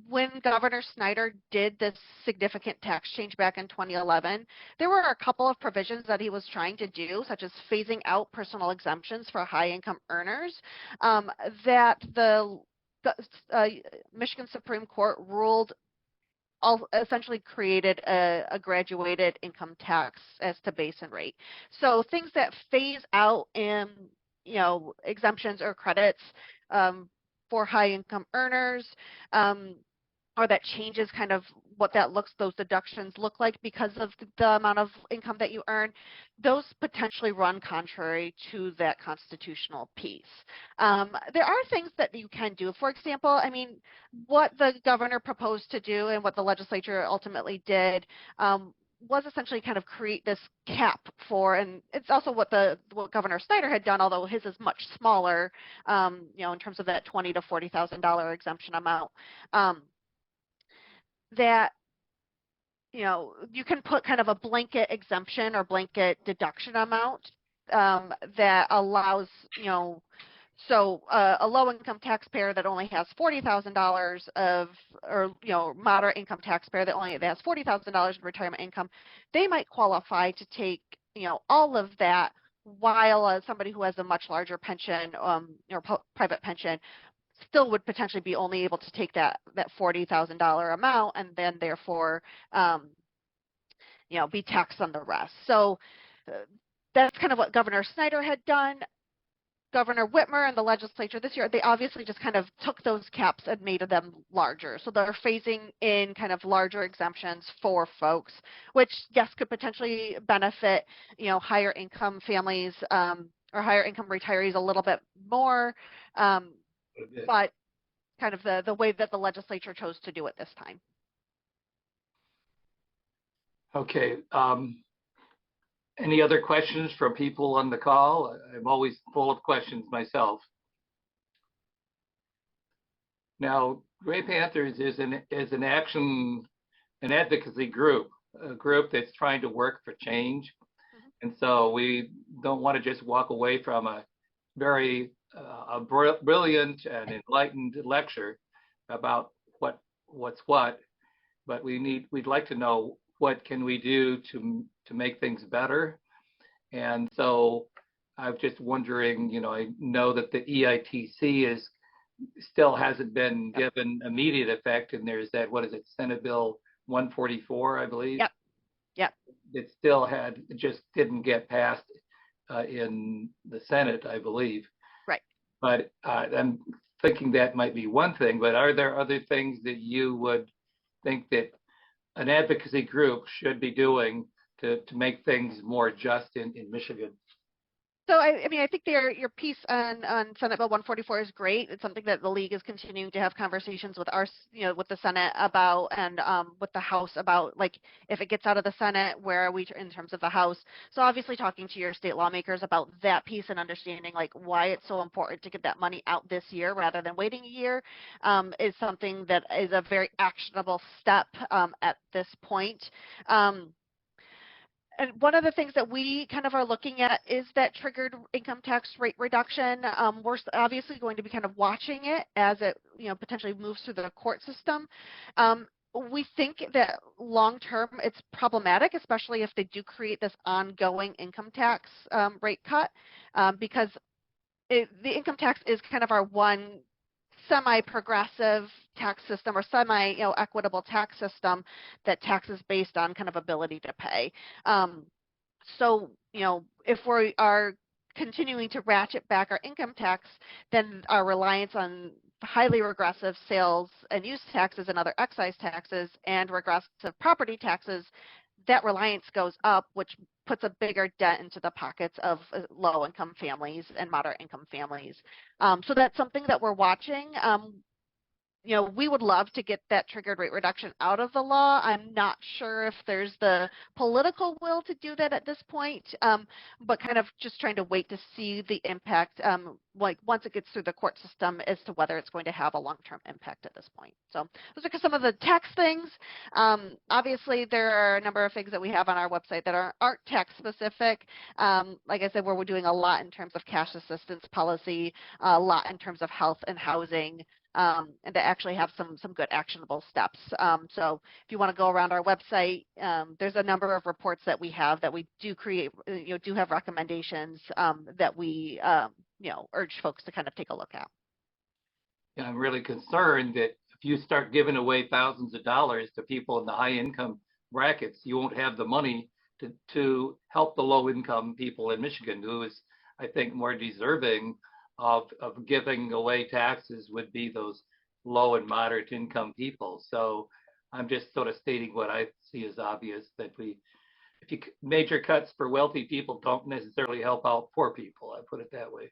When Governor Snyder did this significant tax change back in 2011, there were a couple of provisions that he was trying to do, such as phasing out personal exemptions for high income earners, that the Michigan Supreme Court ruled essentially created a graduated income tax as to base and rate. So things that phase out in exemptions or credits for high income earners, or that changes kind of what those deductions look like because of the amount of income that you earn, those potentially run contrary to that constitutional piece. There are things that you can do. For example, I mean, what the governor proposed to do and what the legislature ultimately did was essentially kind of create this cap for, and it's also what Governor Snyder had done, although his is much smaller, in terms of that $20,000 to $40,000 exemption amount. That you can put kind of a blanket exemption or blanket deduction amount that allows so a low-income taxpayer that only has $40,000 or moderate income taxpayer that only has $40,000 in retirement income, they might qualify to take all of that, while somebody who has a much larger pension or private pension still would potentially be only able to take that $40,000 amount and then therefore be taxed on the rest. So that's kind of what Governor Snyder had done. Governor Whitmer and the legislature this year, they obviously just kind of took those caps and made them larger. So they're phasing in kind of larger exemptions for folks, which, yes, could potentially benefit, higher income families or higher income retirees a little bit more. But kind of the way that the legislature chose to do it this time. Okay. Any other questions from people on the call? I'm always full of questions myself. Now, Gray Panthers is an advocacy group, a group that's trying to work for change. And so we don't want to just walk away from a very brilliant and enlightened lecture about what's what, but we'd like to know what can we do to make things better. And so I'm just wondering, I know that the EITC still hasn't been given immediate effect, and there's that, what is it, Senate Bill 144, I believe. Yep. It just didn't get passed in the Senate, I believe. Right. But I'm thinking that might be one thing, but are there other things that you would think that an advocacy group should be doing to make things more just in Michigan? So I mean, I think your piece on Senate Bill 144 is great. It's something that the league is continuing to have conversations with with the Senate about, and with the House about, like, if it gets out of the Senate, where are we in terms of the House? So obviously talking to your state lawmakers about that piece and understanding like why it's so important to get that money out this year rather than waiting a year is something that is a very actionable step at this point. And one of the things that we kind of are looking at is that triggered income tax rate reduction. We're obviously going to be kind of watching it as it, potentially moves through the court system. We think that long term it's problematic, especially if they do create this ongoing income tax rate cut, because the income tax is kind of our one semi-progressive tax system or equitable tax system that taxes based on kind of ability to pay. So, if we are continuing to ratchet back our income tax, then our reliance on highly regressive sales and use taxes and other excise taxes and regressive property taxes, that reliance goes up, which puts a bigger dent into the pockets of low-income families and moderate-income families. So that's something that we're watching. We would love to get that triggered rate reduction out of the law. I'm not sure if there's the political will to do that at this point, but kind of just trying to wait to see the impact, like once it gets through the court system, as to whether it's going to have a long-term impact at this point. So those are some of the tax things. Obviously, there are a number of things that we have on our website that aren't tax specific. Like I said, we're doing a lot in terms of cash assistance policy, a lot in terms of health and housing, and to actually have some good actionable steps. So if you want to go around our website, there's a number of reports that we have that we do create, do have recommendations that we, urge folks to kind of take a look at. Yeah, I'm really concerned that if you start giving away thousands of dollars to people in the high income brackets, you won't have the money to help the low income people in Michigan, who is, I think, more deserving of giving away taxes would be those low and moderate income people. So I'm just sort of stating what I see as obvious, that major cuts for wealthy people don't necessarily help out poor people. I put it that way.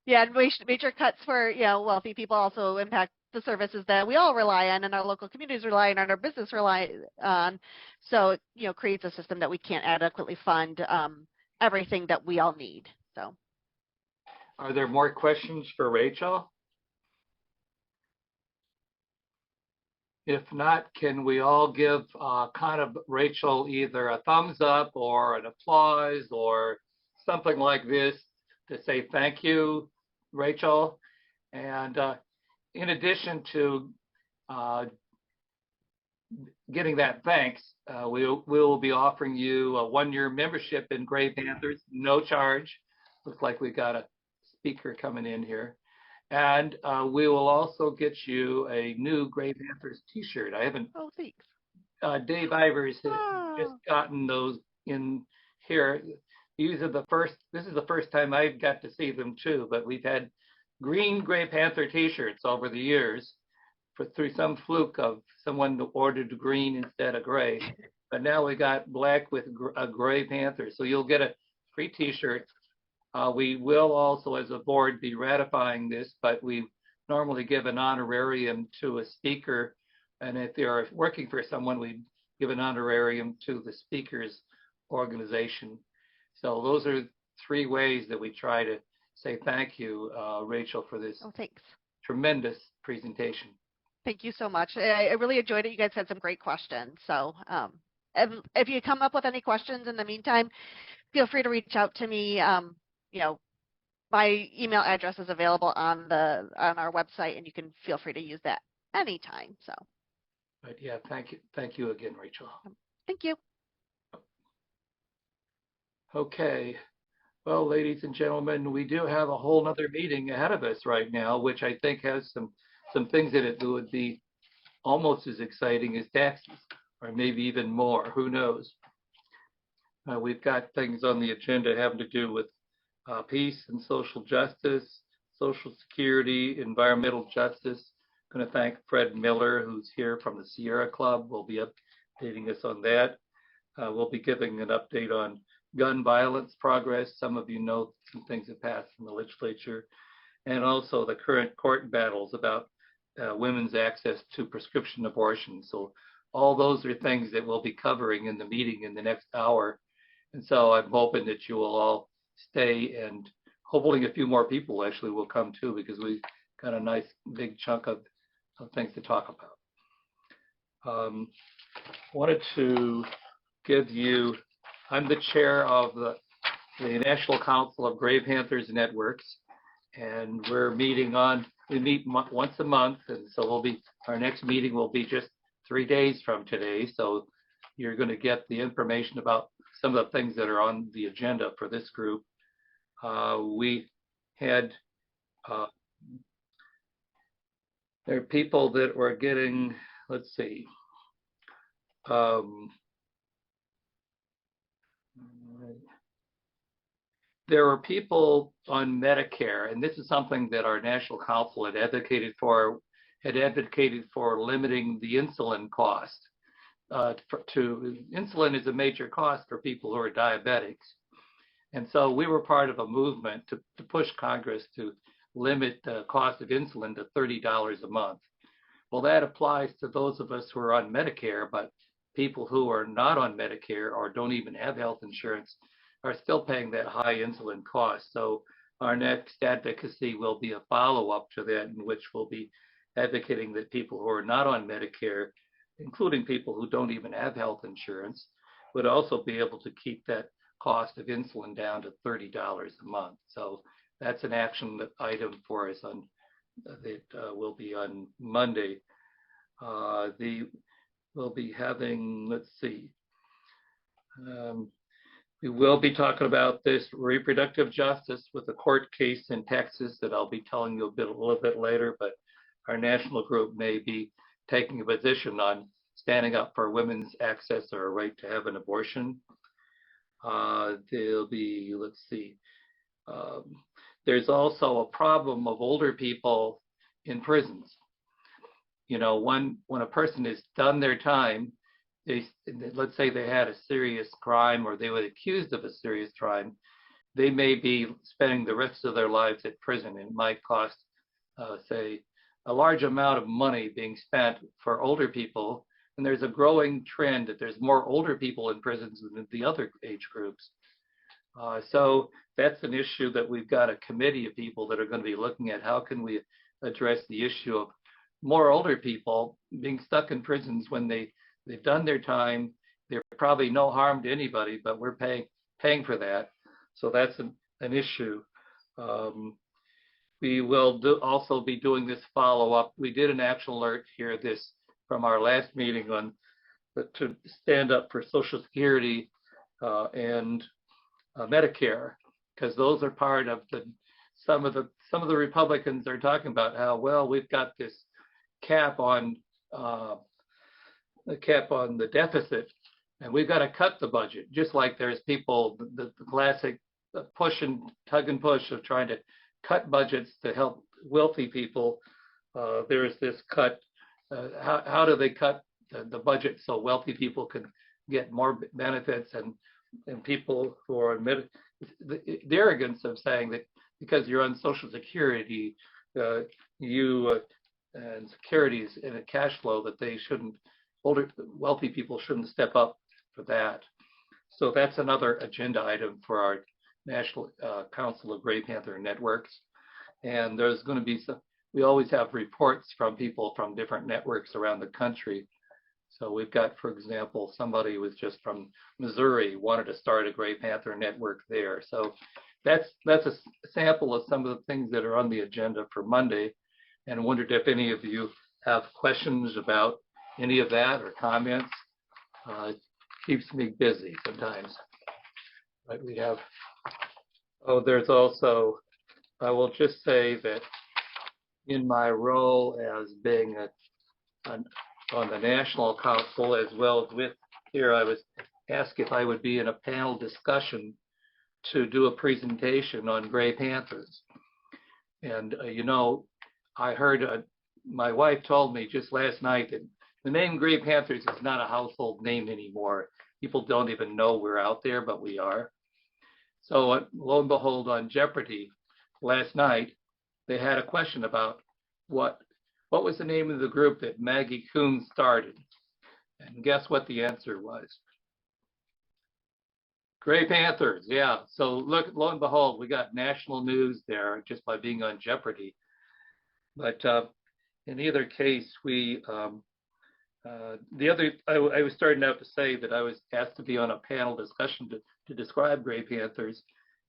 Yeah, and major cuts for wealthy people also impact the services that we all rely on and our local communities rely on and our business rely on. So it creates a system that we can't adequately fund everything that we all need. So. Are there more questions for Rachel? If not, can we all give kind of Rachel either a thumbs up or an applause or something like this to say thank you, Rachel? And in addition to getting that thanks, we will be offering you a one-year membership in Gray Panthers, no charge. Looks like we got a speaker coming in here. And we will also get you a new Gray Panthers t-shirt. I haven't. Oh, thanks. Dave Ivers has just gotten those in here. This is the first time I've got to see them too, but we've had green Gray Panther t-shirts over the years through some fluke of someone who ordered green instead of gray. But now we got black with a Gray Panther. So you'll get a free t-shirt. We will also, as a board, be ratifying this, but we normally give an honorarium to a speaker. And if they're working for someone, we give an honorarium to the speaker's organization. So those are three ways that we try to say thank you, Rachel, for this tremendous presentation. Thank you so much. I really enjoyed it. You guys had some great questions. So if you come up with any questions in the meantime, feel free to reach out to me. My email address is available on our website, and you can feel free to use that anytime. So But yeah, thank you again, Rachel. Thank you. Okay. Well, ladies and gentlemen, we do have a whole nother meeting ahead of us right now, which I think has some things in it that would be almost as exciting as taxes, or maybe even more. Who knows? We've got things on the agenda having to do with peace and social justice, social security, environmental justice. I'm going to thank Fred Miller, who's here from the Sierra Club. Will be updating us on that. We'll be giving an update on gun violence progress. Some of you know some things have passed in the legislature, and also the current court battles about women's access to prescription abortion. So all those are things that we'll be covering in the meeting in the next hour. And so I'm hoping that you will all stay, and hopefully a few more people actually will come too, because we've got a nice big chunk of things to talk about. Wanted to give you, I'm the chair of the National Council of Gray Panthers Networks, and we meet once a month, and so our next meeting will be just 3 days from today. So you're going to get the information about some of the things that are on the agenda for this group. We had, there are people that were getting, let's see, there were people on Medicare, and this is something that our National Council had advocated for limiting the insulin cost. Insulin is a major cost for people who are diabetics. And so we were part of a movement to push Congress to limit the cost of insulin to $30 a month. Well, that applies to those of us who are on Medicare, but people who are not on Medicare or don't even have health insurance are still paying that high insulin cost. So our next advocacy will be a follow-up to that, in which we'll be advocating that people who are not on Medicare, including people who don't even have health insurance, would also be able to keep that cost of insulin down to $30 a month. So that's an action item for us on that will be on Monday. We'll be having, let's see, we will be talking about this reproductive justice with a court case in Texas that I'll be telling you a little bit later, but our national group may be taking a position on standing up for women's access or a right to have an abortion. There'll be, let's see, there's also a problem of older people in prisons. You know, when a person has done their time, let's say they had a serious crime or they were accused of a serious crime, they may be spending the rest of their lives at prison. It might cost, say, a large amount of money being spent for older people. And there's a growing trend that there's more older people in prisons than the other age groups. So that's an issue that we've got a committee of people that are going to be looking at. How can we address the issue of more older people being stuck in prisons when they've done their time? They're probably no harm to anybody, but we're paying for that. So that's an issue. We will also be doing this follow-up. We did an action alert here from our last meeting on to stand up for Social Security and Medicare, because those are part of some of the Republicans are talking about how, well, we've got this cap on the deficit, and we've got to cut the budget. Just like there's people, the classic push and tug and push of trying to cut budgets to help wealthy people. There's this cut. How do they cut the budget so wealthy people can get more benefits, and people who are the arrogance of saying that because you're on Social Security, and securities in a cash flow, that wealthy people shouldn't step up for that. So that's another agenda item for our National Council of Gray Panther Networks. And there's going to be we always have reports from people from different networks around the country. So we've got, for example, somebody who was just from Missouri, wanted to start a Gray Panther network there. So that's a sample of some of the things that are on the agenda for Monday. And I wondered if any of you have questions about any of that or comments. It keeps me busy sometimes. But we have, there's also, I will just say that in my role as being on the National Council, as well as with here, I was asked if I would be in a panel discussion to do a presentation on gray panthers. And, I heard my wife told me just last night that the name gray panthers is not a household name anymore. People don't even know we're out there, but we are. So lo and behold, on Jeopardy last night, they had a question about what was the name of the group that Maggie Kuhn started? And guess what the answer was? Gray Panthers, yeah. So lo and behold, we got national news there just by being on Jeopardy. But in either case, I was starting out to say that I was asked to be on a panel discussion to describe Gray Panthers,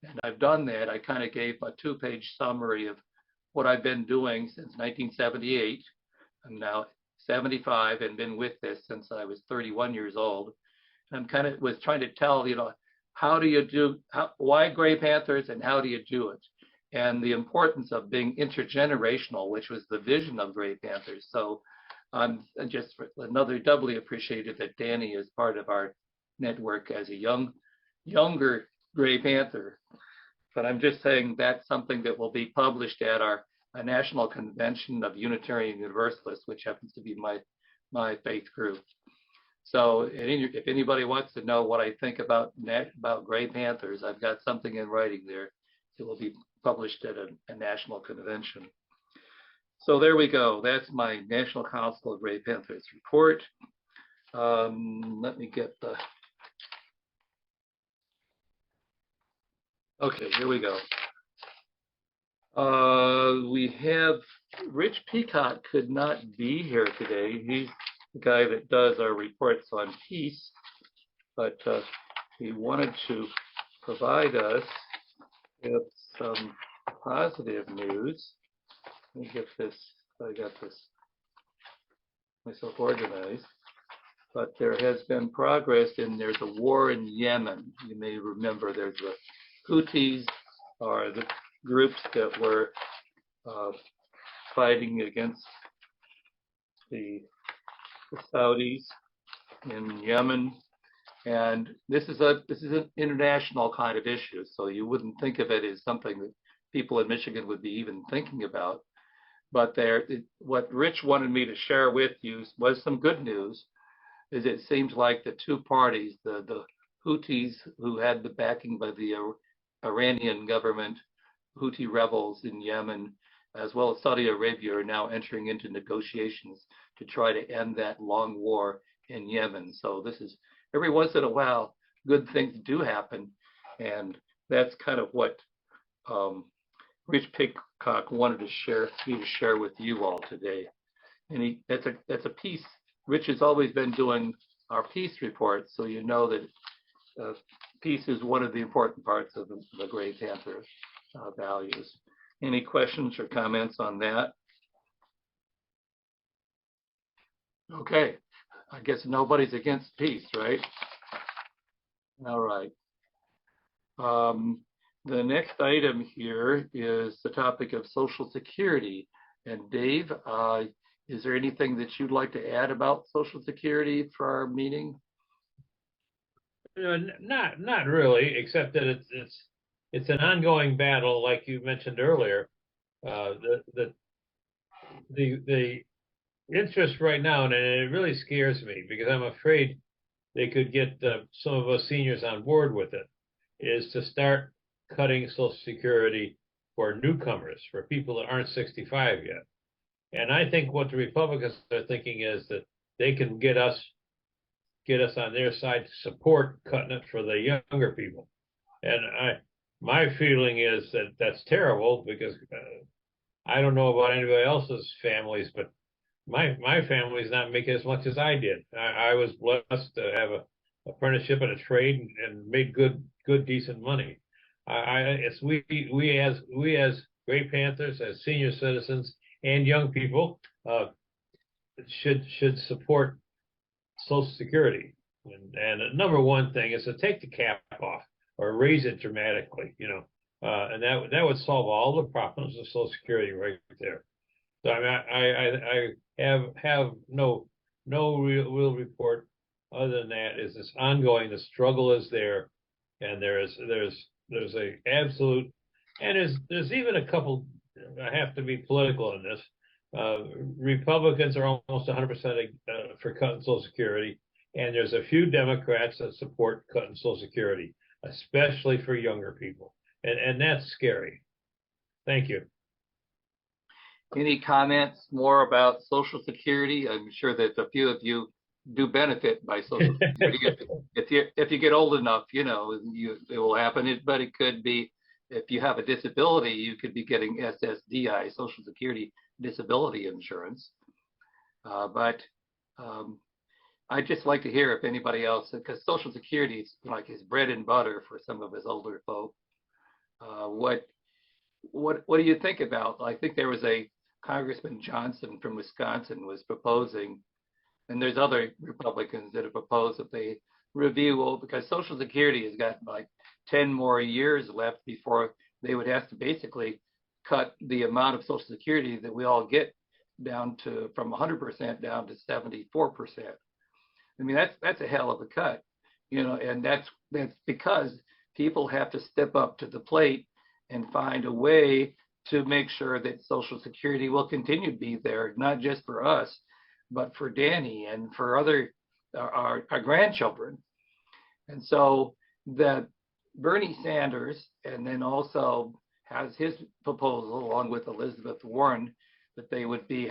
and I've done that. I kind of gave a 2-page summary of what I've been doing since 1978. I'm now 75 and been with this since I was 31 years old. And I'm kind of was trying to tell, why Gray Panthers and how do you do it? And the importance of being intergenerational, which was the vision of Gray Panthers. So I'm just another doubly appreciated that Danny is part of our network as a younger Gray Panther. But I'm just saying that's something that will be published at a National Convention of Unitarian Universalists, which happens to be my faith group. So if anybody wants to know what I think about Gray Panthers, I've got something in writing there. It will be published at a national convention. So there we go. That's my National Council of Gray Panthers report. Let me get the. Okay, here we go. We have Rich Peacock could not be here today. He's the guy that does our reports on peace, but he wanted to provide us with some positive news. Let me get this. I got this myself organized. But there has been progress, and there's a war in Yemen. You may remember there's the Houthis, are the groups that were fighting against the Saudis in Yemen, and this is an international kind of issue. So you wouldn't think of it as something that people in Michigan would be even thinking about. But what Rich wanted me to share with you was some good news. Is it seems like the two parties, the Houthis, who had the backing by the Iranian government, Houthi rebels in Yemen, as well as Saudi Arabia, are now entering into negotiations to try to end that long war in Yemen. So this is, every once in a while, good things do happen. And that's kind of what Rich Peacock wanted me to share with you all today. And that's a piece. Rich has always been doing our peace reports, so you know that peace is one of the important parts of the Gray Panther values. Any questions or comments on that? Okay, I guess nobody's against peace, right? All right. The next item here is the topic of Social Security. And Dave, is there anything that you'd like to add about Social Security for our meeting? Not really, except that it's an ongoing battle, like you mentioned earlier. The interest right now, and it really scares me because I'm afraid they could get some of us seniors on board with it, is to start cutting Social Security for newcomers, for people that aren't 65 yet. And I think what the Republicans are thinking is that they can get us on their side to support cutting it for the younger people. And my feeling is that that's terrible because I don't know about anybody else's families, but my family's not making as much as I did. I was blessed to have a apprenticeship and a trade and made good, decent money. It's we as Gray Panthers, as senior citizens and young people, should support Social Security. And the number one thing is to take the cap off or raise it dramatically, and that would solve all the problems of Social Security right there. So I mean, I have no real report other than that. Is this ongoing? The struggle is there, and there's a absolute, and there's even a couple. I have to be political in this. Republicans are almost 100% for cutting Social Security, and there's a few Democrats that support cutting Social Security, especially for younger people, and that's scary. Thank you. Any comments more about Social Security? I'm sure that a few of you do benefit by Social Security. If you get old enough, it will happen. But it could be if you have a disability, you could be getting SSDI, Social Security Disability Insurance. But I'd just like to hear if anybody else, because Social Security is like his bread and butter for some of his older folk. What do you think about? I think there was a Congressman Johnson from Wisconsin was proposing, and there's other Republicans that have proposed that they review, because Social Security has got like 10 more years left before they would have to basically cut the amount of Social Security that we all get down to from 100% down to 74%. I mean, that's a hell of a cut, and that's because people have to step up to the plate and find a way to make sure that Social Security will continue to be there, not just for us, but for Danny and for our grandchildren. And so that Bernie Sanders, and then also has his proposal along with Elizabeth Warren, that they would be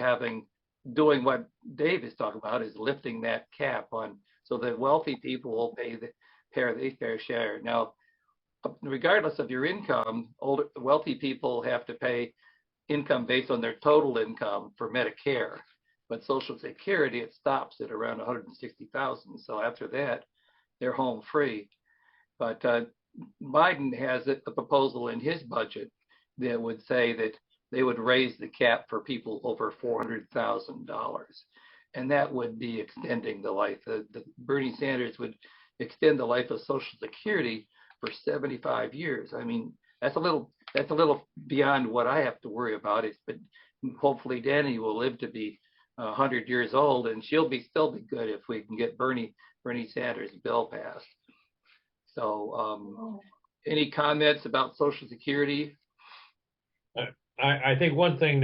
doing what Dave is talking about, is lifting that cap on, so that wealthy people will pay their fair share. Now, regardless of your income, wealthy people have to pay income based on their total income for Medicare. But Social Security, it stops at around 160,000. So after that, they're home free. But Biden has a proposal in his budget that would say that they would raise the cap for people over $400,000. And that would be extending the life. The Bernie Sanders would extend the life of Social Security for 75 years. I mean, that's a little beyond what I have to worry about. But hopefully Danny will live to be 100 years old, and she'll still be good if we can get Bernie Sanders' bill passed. So, any comments about Social Security? I think one thing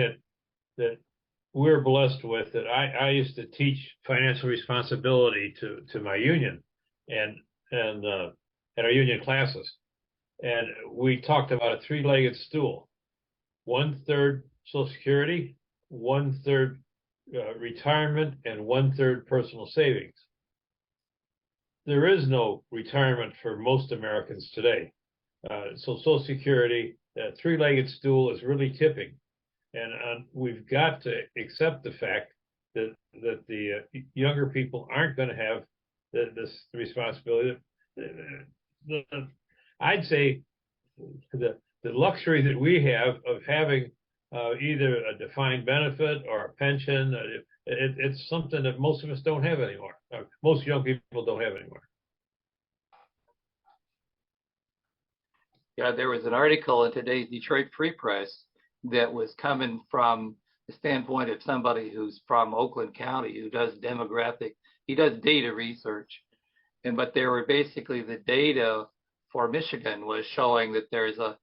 that we're blessed with, that I used to teach financial responsibility to my union and at our union classes. And we talked about a three-legged stool: 1/3 Social Security, 1/3 retirement, and 1/3 personal savings. There is no retirement for most Americans today. So Social Security, that three-legged stool, is really tipping. And we've got to accept the fact that the younger people aren't going to have this responsibility. I'd say the luxury that we have of having either a defined benefit or a pension, it's something that most of us don't have anymore. Most young people don't have anymore. Yeah, there was an article in today's Detroit Free Press that was coming from the standpoint of somebody who's from Oakland County, who does he does data research. But there were basically, the data for Michigan was showing that there's a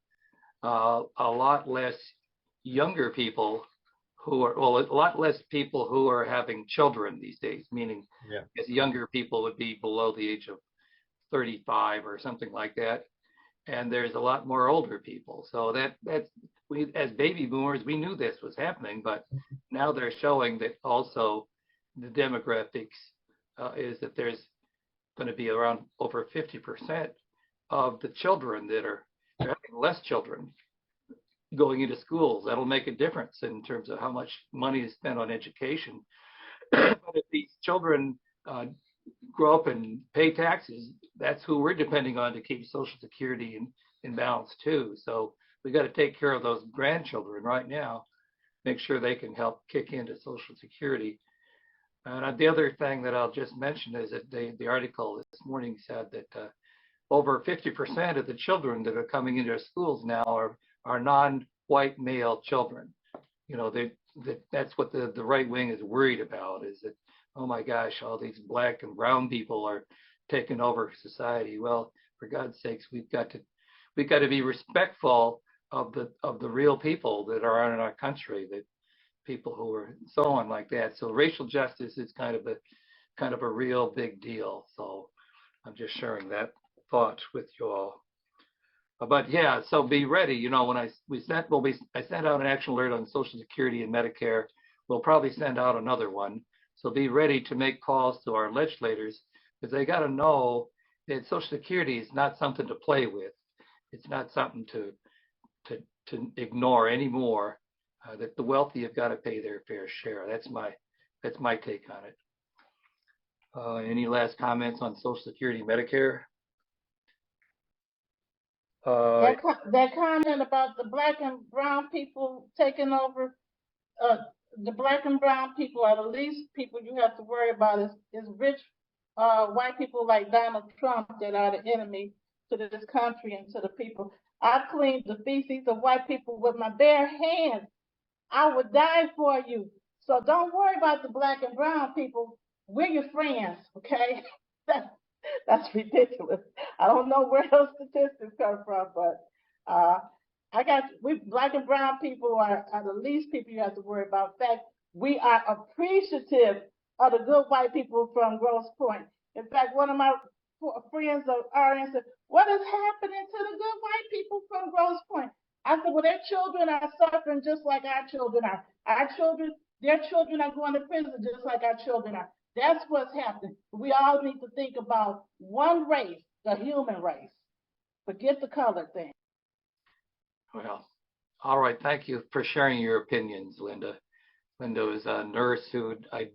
lot less younger people a lot less people who are having children these days, meaning as younger people would be below the age of 35 or something like that. And there's a lot more older people. So we, as baby boomers, we knew this was happening, but now they're showing that also the demographics is that there's going to be around over 50% of the children that are having less children going into schools. That'll make a difference in terms of how much money is spent on education. But if these children grow up and pay taxes, that's who we're depending on to keep Social Security in balance too. So we got to take care of those grandchildren right now, make sure they can help kick into Social Security. And the other thing that I'll just mention is that the article this morning said that over 50% of the children that are coming into our schools now are non-white male children. You know, that's what the right wing is worried about, is that, oh my gosh, all these black and brown people are taking over society. Well, for God's sakes, we've got to be respectful of the real people that are in our country, that people who are so on like that. So racial justice is kind of a real big deal. So I'm just sharing that thought with you all. But yeah, so be ready. You know, when I sent out an action alert on Social Security and Medicare. We'll probably send out another one. So be ready to make calls to our legislators, because they got to know that Social Security is not something to play with. It's not something to ignore anymore. That the wealthy have got to pay their fair share. That's my take on it. Any last comments on Social Security, Medicare? That comment about the black and brown people taking over, the black and brown people are the least people you have to worry about is rich white people like Donald Trump that are the enemy to this country and to the people. I cleaned the feces of white people with my bare hands. I would die for you. So don't worry about the black and brown people. We're your friends, okay? That's ridiculous. I don't know where those statistics come from, but we black and brown people are the least people you have to worry about. In fact, we are appreciative of the good white people from Grosse Pointe. In fact, one of my friends of RN said, "What is happening to the good white people from Grosse Pointe?" I said, well, their children are suffering just like our children are. Their children are going to prison just like our children are. That's what's happening. We all need to think about one race, the human race. Forget the color thing. Well, all right. Thank you for sharing your opinions, Linda. Linda is a nurse who I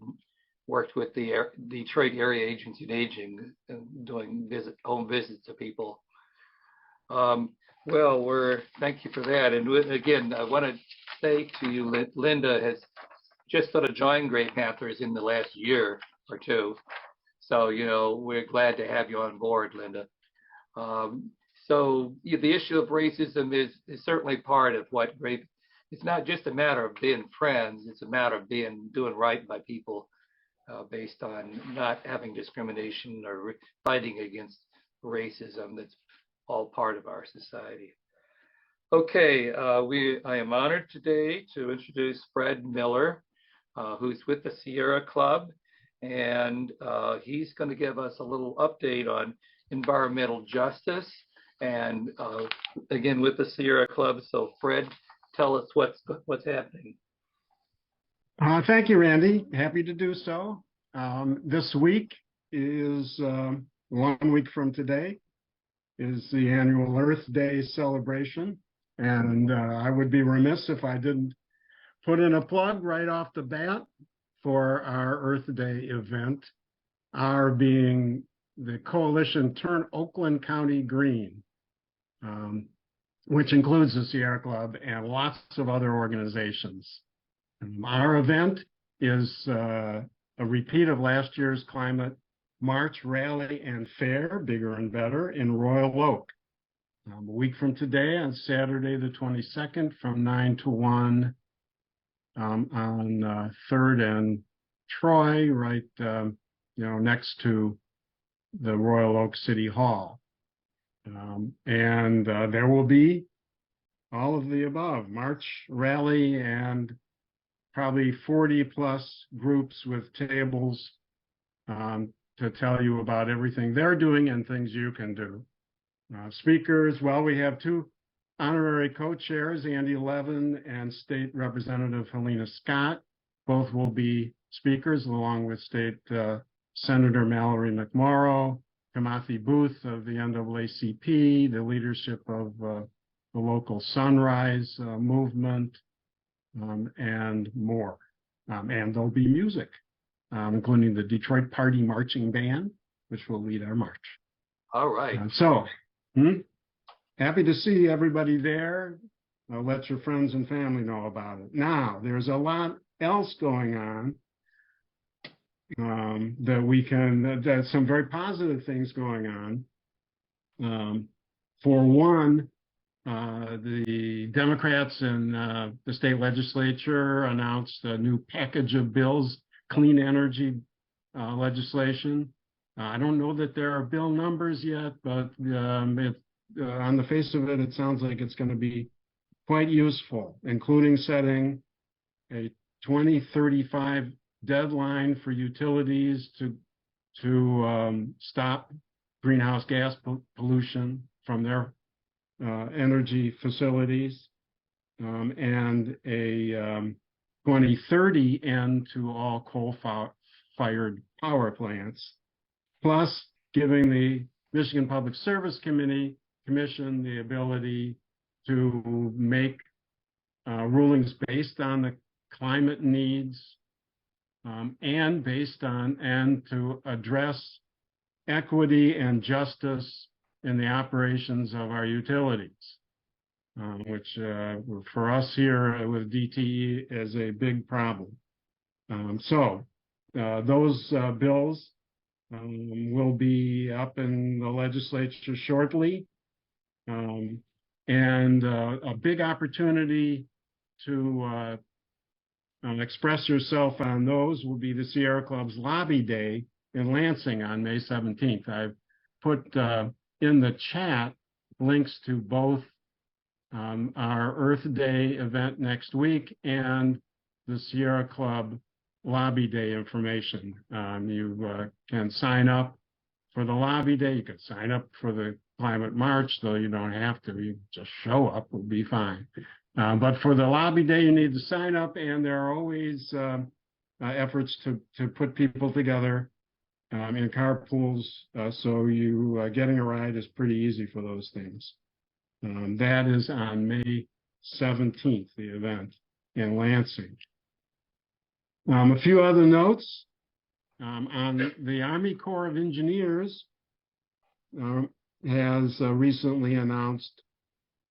worked with the Detroit Area Agency on Aging, doing home visits to people. Well, thank you for that. And again, I want to say to you, Linda has just sort of joined Gray Panthers in the last year or two. So, you know, we're glad to have you on board, Linda. So the issue of racism is certainly part of what Gray, it's not just a matter of being friends, it's a matter of doing right by people based on not having discrimination or fighting against racism. That's all part of our society. Okay, I am honored today to introduce Fred Miller, who's with the Sierra Club, and he's going to give us a little update on environmental justice, and again with the Sierra Club. So Fred, tell us what's happening. Thank you, Randy. Happy to do so. This week is 1 week from today is the annual Earth Day celebration. And I would be remiss if I didn't put in a plug right off the bat for our Earth Day event, our being the coalition Turn Oakland County Green, which includes the Sierra Club and lots of other organizations. Our event is a repeat of last year's Climate March, Rally, and Fair, Bigger and Better, in Royal Oak. A week from today, on Saturday the 22nd, from 9 to 1 on 3rd and Troy, right, next to the Royal Oak City Hall. And there will be all of the above, march, rally, and probably 40 plus groups with tables to tell you about everything they're doing and things you can do. Speakers, well, we have two honorary co-chairs, Andy Levin and State Representative Helena Scott. Both will be speakers, along with State Senator Mallory McMorrow, Timothy Booth of the NAACP, the leadership of the local Sunrise movement, and more. And there'll be music, including the Detroit Party Marching Band, which will lead our march. All right. Happy to see everybody there. Let your friends and family know about it. Now, there's a lot else going on. that we can, there's some very positive things going on. For one, the Democrats in the state legislature announced a new package of bills, clean energy legislation. I don't know that there are bill numbers yet, but on the face of it, it sounds like it's going to be quite useful, including setting a 2035 deadline for utilities to stop greenhouse gas pollution from their energy facilities, and a 2030 end to all coal-fired power plants, plus giving the Michigan Public Service Commission the ability to make rulings based on the climate needs and to address equity and justice in the operations of our utilities, which for us here with DTE is a big problem. Those bills will be up in the legislature shortly. And a big opportunity to express yourself on those will be the Sierra Club's Lobby Day in Lansing on May 17th. I've put in the chat links to both our Earth Day event next week and the Sierra Club Lobby Day information. You can sign up for the Lobby Day. You can sign up for the Climate March, though you don't have to. You just show up, we'll be fine. But for the Lobby Day, you need to sign up, and there are always efforts to put people together in carpools, so you getting a ride is pretty easy for those things. That is on May 17th, the event in Lansing. A few other notes on the Army Corps of Engineers has recently announced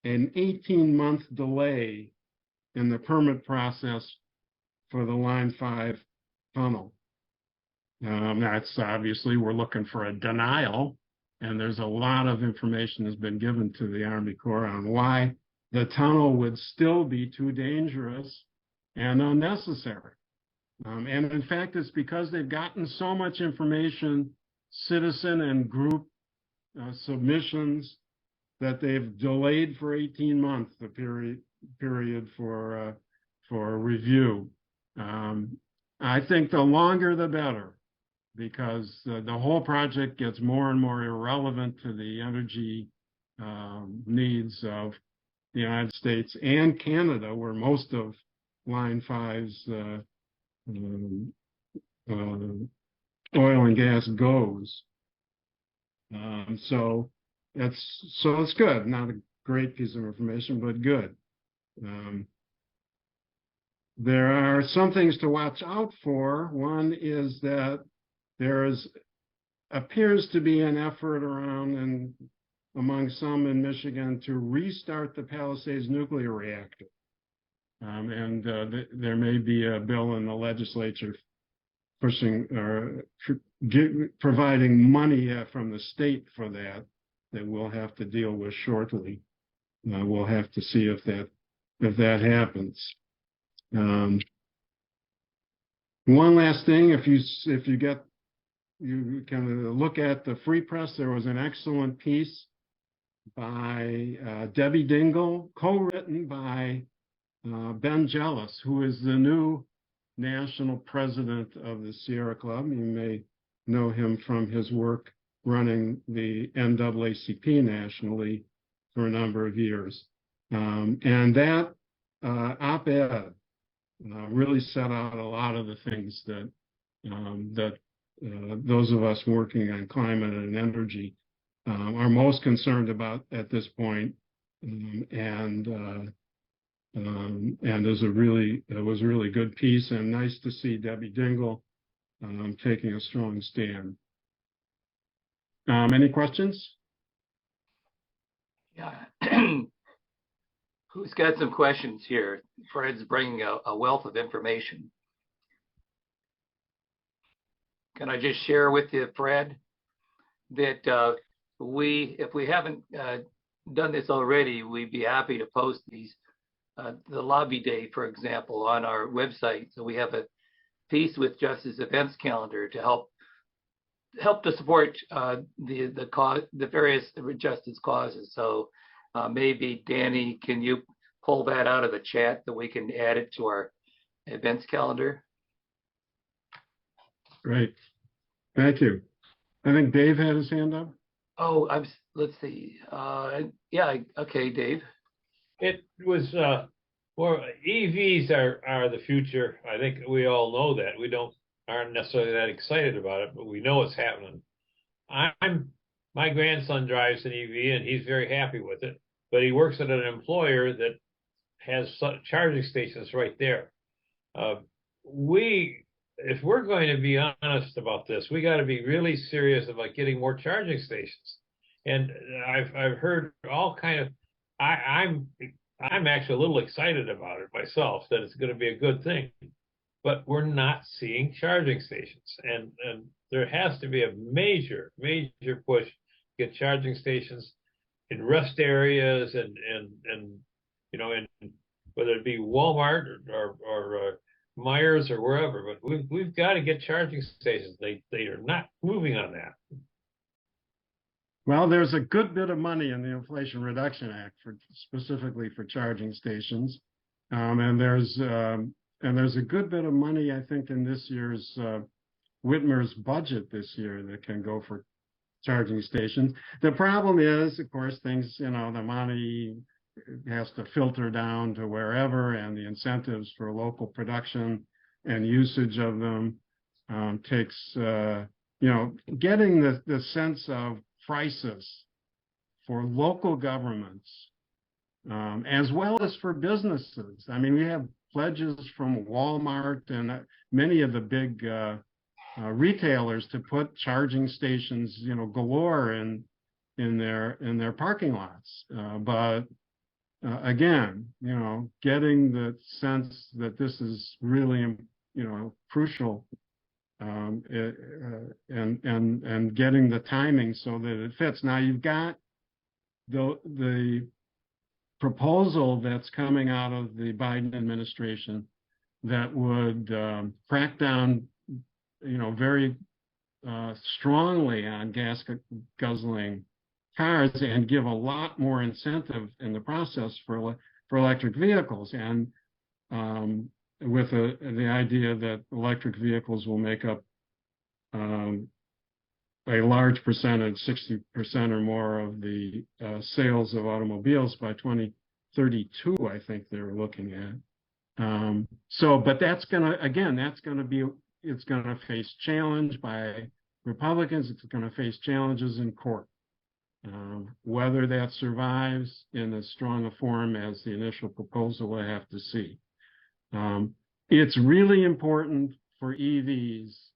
an 18-month delay in the permit process for the Line 5 tunnel. That's obviously, we're looking for a denial, and there's a lot of information has been given to the Army Corps on why the tunnel would still be too dangerous and unnecessary. And in fact, it's because they've gotten so much information, citizen and group submissions, that they've delayed for 18 months the period for review. I think the longer the better, because the whole project gets more and more irrelevant to the energy needs of the United States and Canada, where most of Line 5's oil and gas goes. So it's good. Not a great piece of information, but good. There are some things to watch out for. One is that there appears to be an effort around and among some in Michigan to restart the Palisades nuclear reactor. And there may be a bill in the legislature pushing or providing money from the state for that we'll have to deal with shortly. We'll have to see if that happens. One last thing, if you can look at the Free Press, there was an excellent piece by Debbie Dingell, co-written by Ben Jealous, who is the new national president of the Sierra Club. You may know him from his work running the NAACP nationally for a number of years. And that op-ed really set out a lot of the things that those of us working on climate and energy are most concerned about at this point. And it was a really good piece, and nice to see Debbie Dingell taking a strong stand. Any questions? Yeah. Who's got some questions here? Fred's bringing a wealth of information. can I just share with you, Fred, that if we haven't done this already, we'd be happy to post these, the lobby day, for example, on our website. So we have a Peace with Justice events calendar to help to support the various justice causes. So maybe Danny, can you pull that out of the chat that we can add it to our events calendar? Great. Thank you. I think Dave had his hand up. Oh, let's see. Yeah, okay, Dave. It was well, EVs are the future. I think we all know that. We aren't necessarily that excited about it, but we know it's happening. My grandson drives an EV and he's very happy with it, but he works at an employer that has charging stations right there. If we're going to be honest about this, we got to be really serious about getting more charging stations. And I've heard all kind of. I'm actually a little excited about it myself, that it's going to be a good thing, but we're not seeing charging stations, and there has to be a major push to get charging stations in rest areas and you know, in whether it be Walmart or Myers or wherever, but we've got to get charging stations. They are not moving on that. Well, there's a good bit of money in the Inflation Reduction Act specifically for charging stations, and there's a good bit of money, I think, in this year's Whitmer's budget this year that can go for charging stations. The problem is, of course, things, the money has to filter down to wherever, and the incentives for local production and usage of them takes, getting the sense of crisis for local governments, as well as for businesses. I mean, we have pledges from Walmart and many of the big retailers to put charging stations, galore in their parking lots. But again, getting the sense that this is really, crucial, and getting the timing so that it fits. Now you've got the proposal that's coming out of the Biden administration that would crack down, very strongly on gas guzzling cars and give a lot more incentive in the process for electric vehicles, and with the idea that electric vehicles will make up a large percentage, 60% or more of the sales of automobiles by 2032, I think they're looking at. But that's going to face challenge by Republicans. It's going to face challenges in court. Whether that survives in as strong a form as the initial proposal, we'll have to see. It's really important for EVs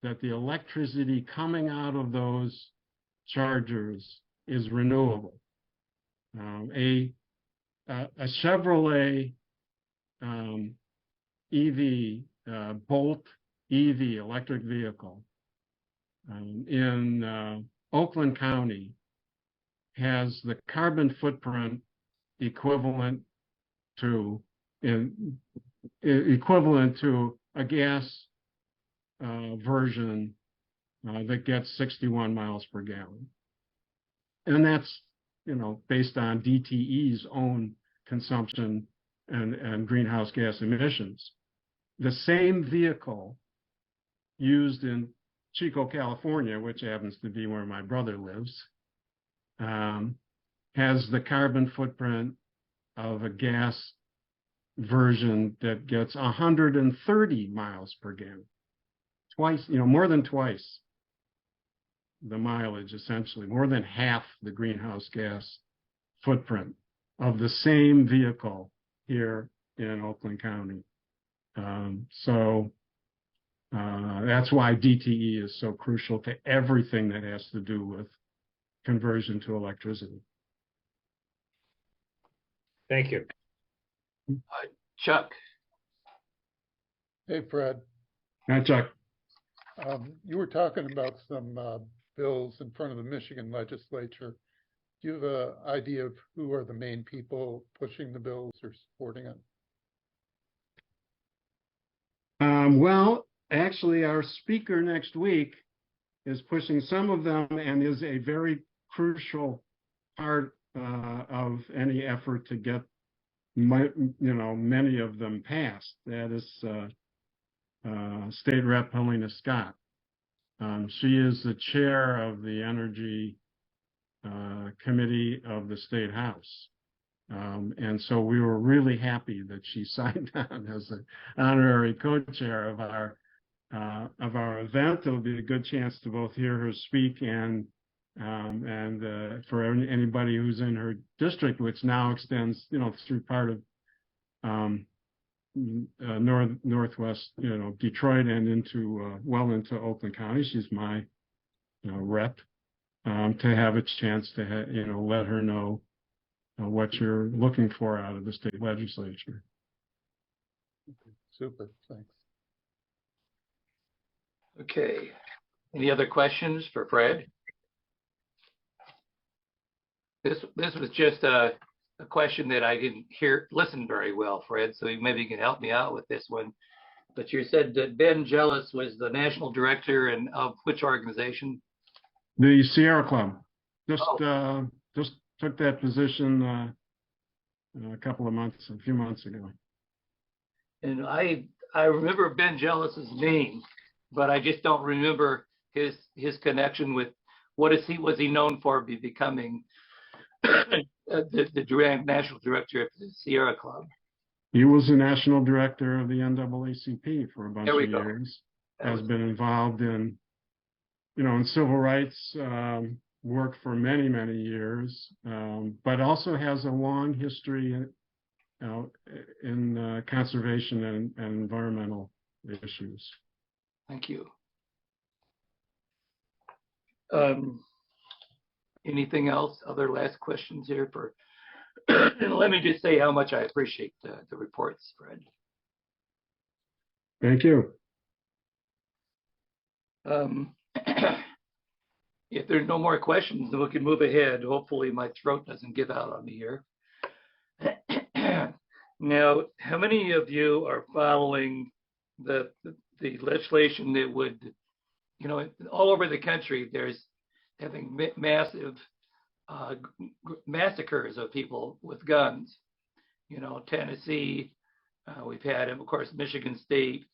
that the electricity coming out of those chargers is renewable. A Chevrolet EV, Bolt EV electric vehicle in Oakland County has the carbon footprint equivalent to a gas version that gets 61 miles per gallon. And that's, based on DTE's own consumption and greenhouse gas emissions. The same vehicle used in Chico, California, which happens to be where my brother lives, has the carbon footprint of a gas version that gets 130 miles per gallon. Twice, more than twice the mileage, essentially, more than half the greenhouse gas footprint of the same vehicle here in Oakland County. That's why DTE is so crucial to everything that has to do with conversion to electricity. Thank you. Chuck. Hey, Fred. Hi, Chuck. You were talking about some bills in front of the Michigan legislature. Do you have an idea of who are the main people pushing the bills or supporting it? Well, actually, our speaker next week is pushing some of them and is a very crucial part of any effort to get many of them passed. That is State Rep Helena Scott. She is the chair of the Energy Committee of the State House. And so we were really happy that she signed on as an honorary co-chair of our event. It'll be a good chance to both hear her speak and for anybody who's in her district, which now extends, through part of northwest, Detroit and into into Oakland County. She's my rep, to have a chance to let her know what you're looking for out of the state legislature. Super, thanks. Okay. Any other questions for Fred? This was just a question that I didn't listen very well, Fred, so maybe you can help me out with this one. But you said that Ben Jealous was the national director and of which organization? The Sierra Club. Just took that position a few months ago. And I remember Ben Jealous's name, but I just don't remember his connection with was he known for becoming the national director of the Sierra Club. He was the national director of the NAACP for a bunch of years. Has been involved in, in civil rights work for many, many years, but also has a long history in conservation and environmental issues. Thank you. Anything else? Other last questions here for? Let me just say how much I appreciate the reports, Fred. Thank you. If there's no more questions, then we can move ahead. Hopefully my throat doesn't give out on me here. Now, how many of you are following the legislation that would, all over the country, there's having massive massacres of people with guns. Tennessee, we've had, of course, Michigan State,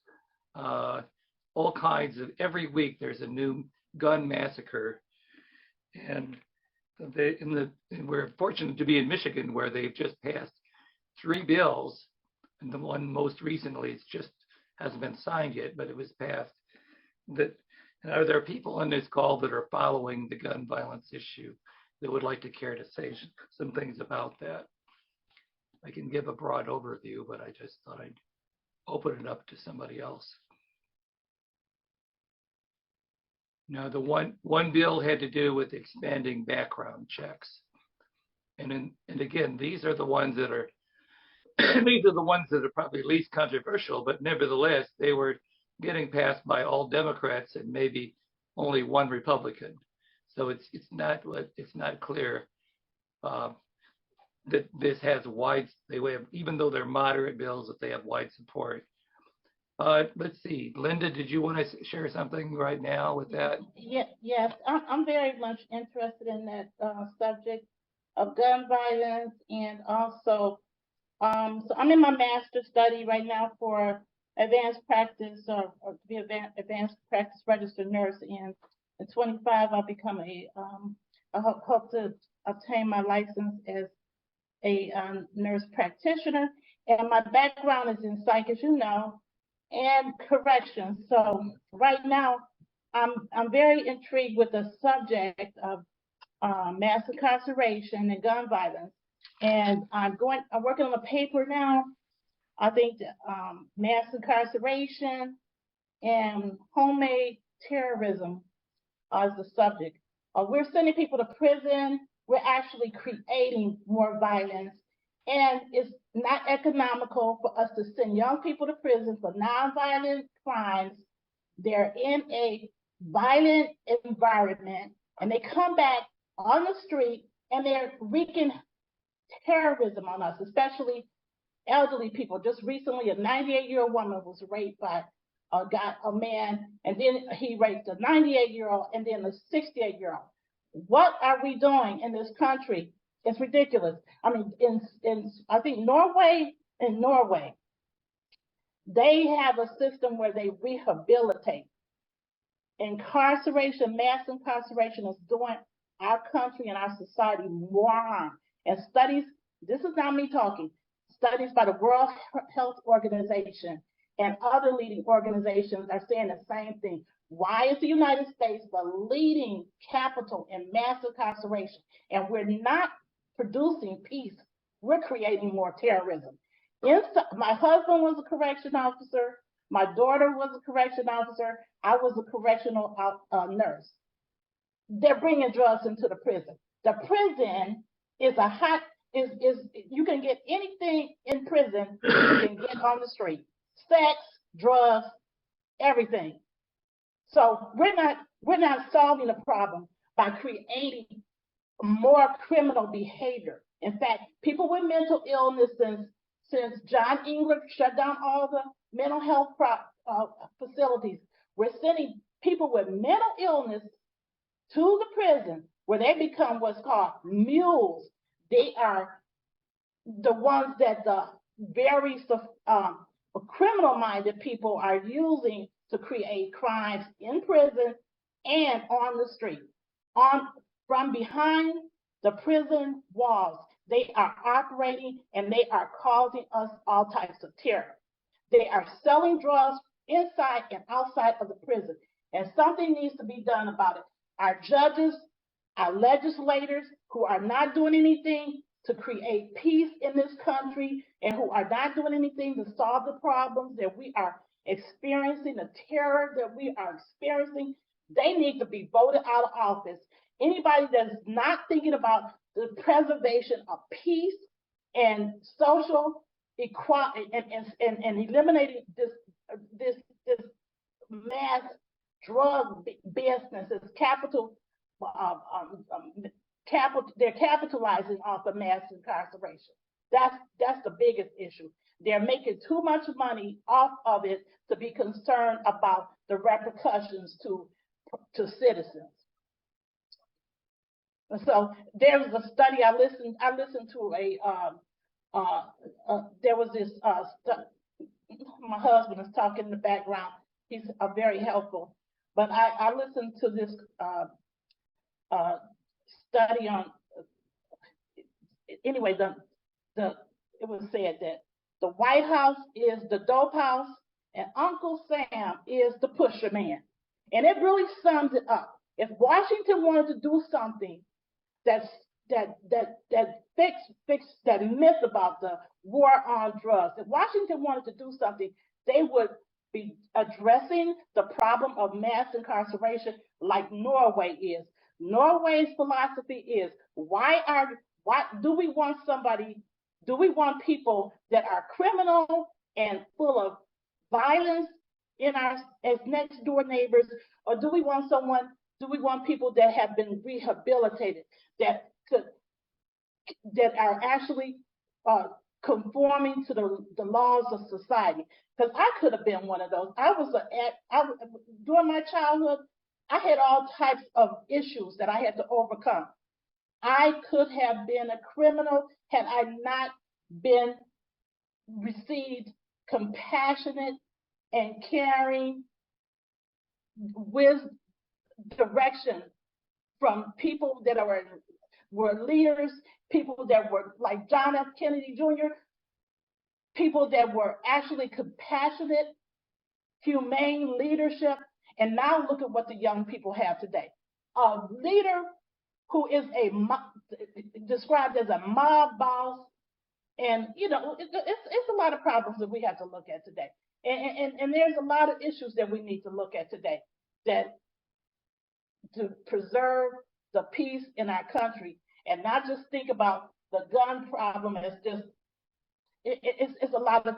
all kinds of, every week there's a new gun massacre. And we're fortunate to be in Michigan where they've just passed 3 bills. And the one most recently hasn't been signed yet, but it was passed. And are there people on this call that are following the gun violence issue that would like to care to say some things about that? I can give a broad overview, but I just thought I'd open it up to somebody else. Now, the one bill had to do with expanding background checks. And again, these are the ones that are probably least controversial, but nevertheless, they were getting passed by all Democrats and maybe only one Republican. So it's not clear that this has even though they're moderate bills, that they have wide support. Let's see, Linda, did you want to share something right now with that? Yes, I'm very much interested in that subject of gun violence, and also, so I'm in my master's study right now for advanced practice or to be advanced practice registered nurse, and in 25 I'll become I hope to obtain my license as a nurse practitioner, and my background is in psych, as you know, and corrections. So right now I'm very intrigued with the subject of mass incarceration and gun violence, and I'm working on a paper now. I think mass incarceration and homemade terrorism is the subject. We're sending people to prison. We're actually creating more violence. And it's not economical for us to send young people to prison for nonviolent crimes they're in a violent environment, and they come back on the street and they're wreaking terrorism on us, especially elderly people. Just recently, a 98-year-old woman was raped by a man, and then he raped a 98-year-old and then a 68-year-old. What are we doing in this country? It's ridiculous. I mean, I think Norway, they have a system where they rehabilitate. Incarceration, mass incarceration is doing our country and our society more harm. And studies, this is not me talking, studies by the World Health Organization and other leading organizations are saying the same thing. Why is the United States the leading capital in mass incarceration? And we're not producing peace. We're creating more terrorism. My husband was a correction officer. My daughter was a correction officer. I was a correctional nurse. They're bringing drugs into the prison. The prison is you can get anything in prison you can get on the street. Sex, drugs, everything. So we're not solving the problem by creating more criminal behavior. In fact, people with mental illness, since John Ingram shut down all the mental health facilities, we're sending people with mental illness to the prison where they become what's called mules. They are the ones that the very criminal-minded people are using to create crimes in prison and on the street. From behind the prison walls, they are operating and they are causing us all types of terror. They are selling drugs inside and outside of the prison, and something needs to be done about it. Our judges, our legislators who are not doing anything to create peace in this country and who are not doing anything to solve the problems that we are experiencing, the terror that we are experiencing, they need to be voted out of office. Anybody that's not thinking about the preservation of peace and social equality and eliminating this mass drug business is they're capitalizing off of mass incarceration. That's the biggest issue. They're making too much money off of it to be concerned about the repercussions to citizens. And so there's a study I listened to there was this my husband is talking in the background. He's very helpful. But I listened to this study on anyway, it was said that the White House is the dope house and Uncle Sam is the pusher man. And it really sums it up. If Washington wanted to do something that fix that myth about the war on drugs, if Washington wanted to do something, they would be addressing the problem of mass incarceration like Norway is. Norway's philosophy is do we want people that are criminal and full of violence as next door neighbors, or do we want people that have been rehabilitated, that are actually conforming to the laws of society? Because I could have been one of those. During my childhood, I had all types of issues that I had to overcome. I could have been a criminal had I not received compassionate and caring direction from people that were leaders, people that were like John F. Kennedy Jr., people that were actually compassionate, humane leadership. And now look at what the young people have today. A leader who is described as a mob boss. And, it's a lot of problems that we have to look at today. And there's a lot of issues that we need to look at today that to preserve the peace in our country and not just think about the gun problem as just it's a lot of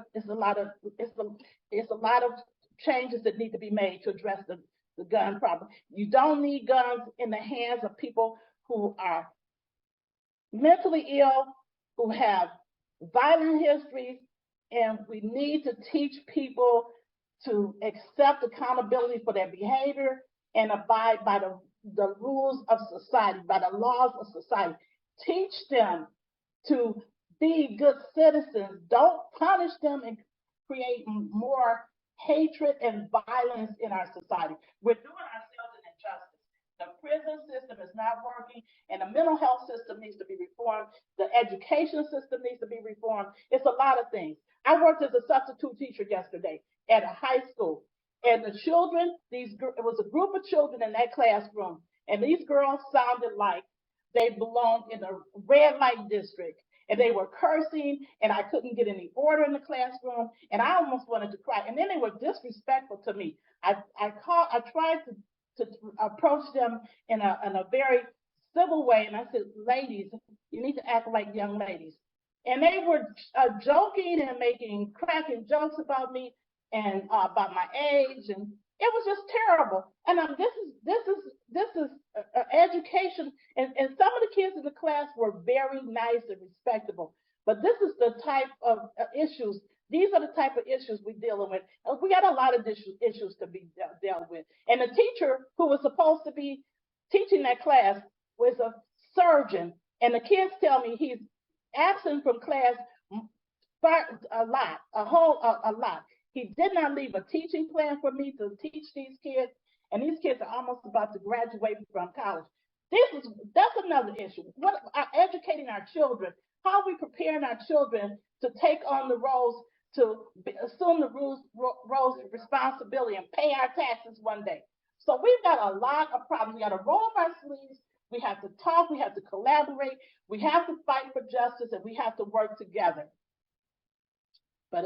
changes that need to be made to address the gun problem. You don't need guns in the hands of people who are mentally ill, who have violent histories, and we need to teach people to accept accountability for their behavior and abide by the rules of society, by the laws of society. Teach them to be good citizens. Don't punish them and create more hatred and violence in our society. We're doing ourselves an injustice. The prison system is not working, and the mental health system needs to be reformed. The education system needs to be reformed. It's a lot of things. I worked as a substitute teacher yesterday at a high school, and the children, it was a group of children in that classroom, and these girls sounded like they belonged in a red light district, and they were cursing, and I couldn't get any order in the classroom, and I almost wanted to cry. And then they were disrespectful to me. I tried to approach them in a very civil way, and I said, "Ladies, you need to act like young ladies." And they were joking and cracking jokes about me and about my age, and it was just terrible. And this is education, and some of the kids in the class were very nice and respectable. But this is the type of issues. These are the type of issues we're dealing with. We got a lot of issues to be dealt with. And the teacher who was supposed to be teaching that class was a surgeon, and the kids tell me he's absent from class a lot. He did not leave a teaching plan for me to teach these kids, and these kids are almost about to graduate from college. That's another issue. What educating our children? How are we preparing our children to take on the roles, to assume the roles of responsibility and pay our taxes one day? So we've got a lot of problems. We got to roll up our sleeves. We have to talk. We have to collaborate. We have to fight for justice, and we have to work together. But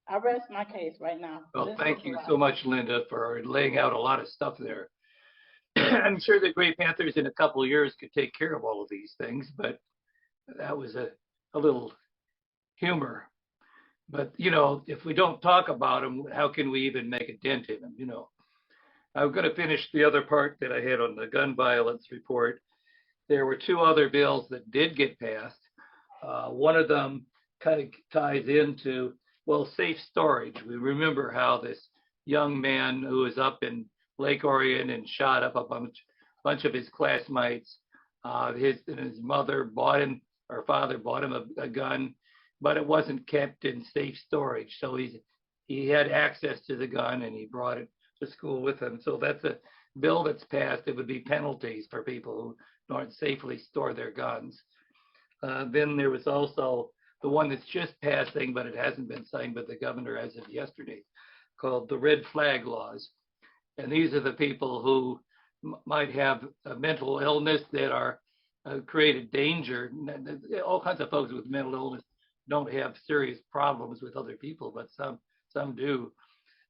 I rest my case right now. Well, thank you so much, Linda, for laying out a lot of stuff there. I'm sure the Gray Panthers in a couple of years could take care of all of these things, but that was a little humor. But, if we don't talk about them, how can we even make a dent in them, I'm going to finish the other part that I had on the gun violence report. There were two other bills that did get passed. One of them kind of ties into, safe storage. We remember how this young man who was up in Lake Orion and shot up a bunch of his classmates, his father bought him a gun, but it wasn't kept in safe storage. So he had access to the gun and he brought it to school with him. So that's a bill that's passed. It would be penalties for people who don't safely store their guns. Then there was also the one that's just passing, but it hasn't been signed by the governor as of yesterday, called the red flag laws. And these are the people who might have a mental illness that are created danger. All kinds of folks with mental illness don't have serious problems with other people, but some do.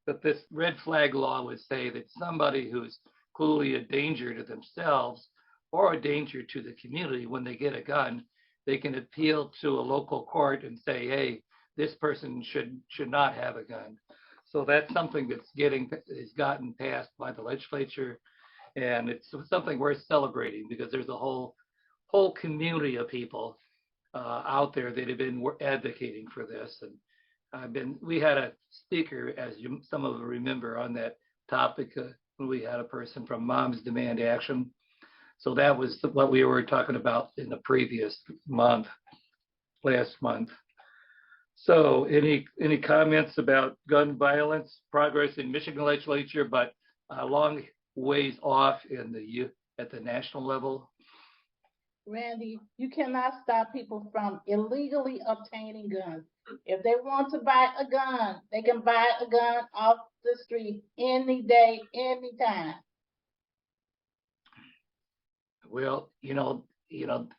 But this red flag law would say that somebody who's clearly a danger to themselves or a danger to the community, when they get a gun, they can appeal to a local court and say, hey, this person should not have a gun. So that's something is gotten passed by the legislature, and it's something worth celebrating because there's a whole community of people out there that have been advocating for this. And we had a speaker, as some of you remember, on that topic. We had a person from Moms Demand Action. So that was what we were talking about in the previous month, last month. So any comments about gun violence, progress in Michigan legislature, but a long ways off at the national level? Randy, you cannot stop people from illegally obtaining guns. If they want to buy a gun, they can buy a gun off the street any day, anytime. Well,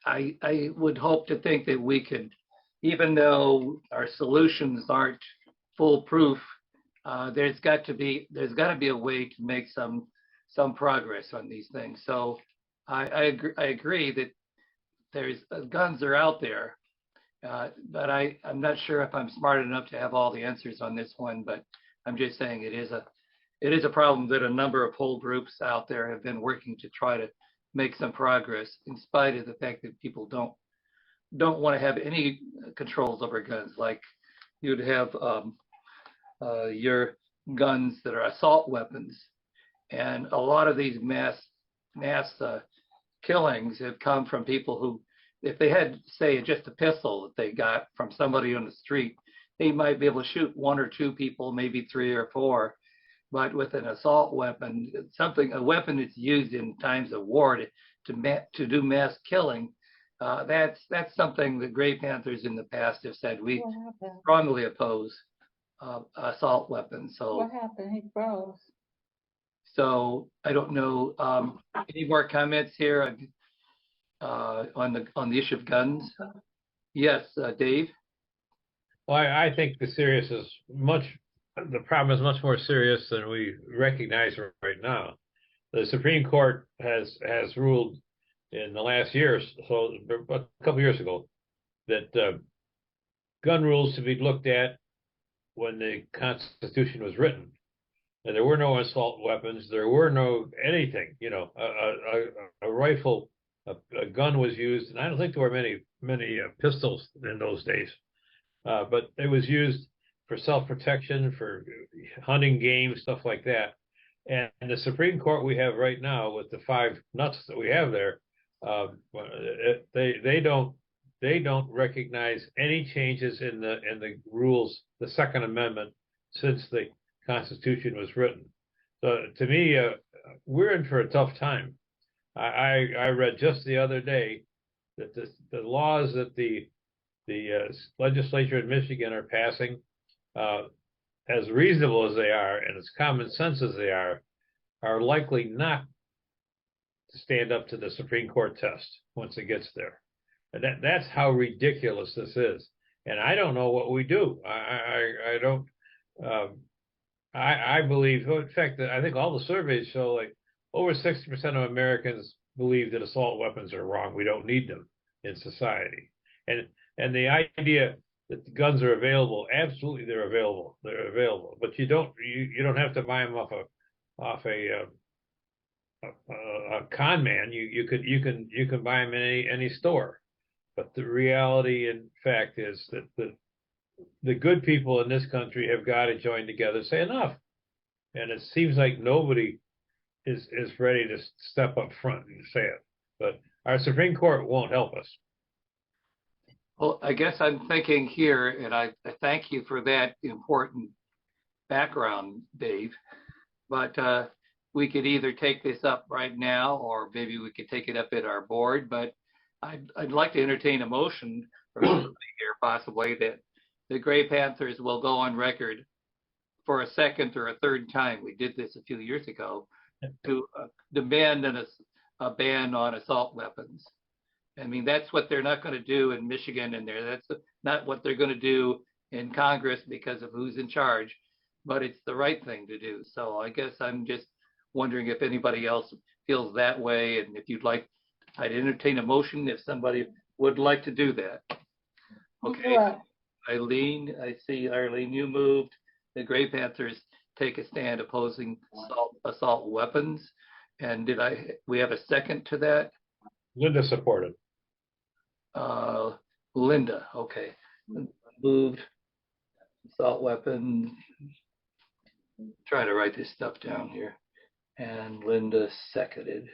I would hope to think that we could, even though our solutions aren't foolproof, there's got to be a way to make some progress on these things. So I agree that guns are out there, But I'm not sure if I'm smart enough to have all the answers on this one, but I'm just saying it is a problem that a number of whole groups out there have been working to try to make some progress in spite of the fact that people don't want to have any controls over guns. Like you'd have your guns that are assault weapons, and a lot of these mass killings have come from people who, if they had, say, just a pistol that they got from somebody on the street, they might be able to shoot one or two people, maybe three or four. But with an assault weapon, a weapon that's used in times of war to do mass killing, that's something that Gray Panthers in the past have said we strongly oppose assault weapons. So What happened? He froze. So I don't know. Any more comments here on the issue of guns? Yes, Dave. Well, I think the problem is much more serious than we recognize right now. The Supreme Court has ruled in the last year, so a couple years ago, that gun rules to be looked at when the Constitution was written. And there were no assault weapons. There were no anything. You know, a rifle, a gun was used, and I don't think there were many pistols in those days. But it was used for self-protection, for hunting game, stuff like that. And the Supreme Court we have right now, with the 5 nuts that we have there, they don't recognize any changes in the rules, the Second Amendment, since the Constitution was written. So to me, we're in for a tough time. I read just the other day that the laws that the legislature in Michigan are passing, as reasonable as they are and as common sense as they are likely not to stand up to the Supreme Court test once it gets there. And that's how ridiculous this is. And I don't know what we do. I don't. I believe, in fact, I think all the surveys show like over 60% of Americans believe that assault weapons are wrong. We don't need them in society. And the idea that the guns are available, absolutely they're available. They're available, but you don't have to buy them off a con man. You can buy them in any store. But the reality, in fact, is that the good people in this country have got to join together, say enough. And it seems like nobody is ready to step up front and say it. But our Supreme Court won't help us. Well, I guess I'm thinking here, and I thank you for that important background, Dave. But we could either take this up right now, or maybe we could take it up at our board. But I'd like to entertain a motion or something here, possibly, that the Gray Panthers will go on record for a second or a third time. We did this a few years ago to demand a ban on assault weapons. I mean, that's what they're not going to do in Michigan and there. That's not what they're going to do in Congress because of who's in charge, but it's the right thing to do. So I guess I'm just wondering if anybody else feels that way. And if you'd like, I'd entertain a motion if somebody would like to do that. Okay. Right. Eileen, I see Eileen, you moved. The Gray Panthers take a stand opposing assault weapons. And we have a second to that? Linda supported. Linda, okay. Moved. Assault weapons. Trying to write this stuff down here. And Linda seconded.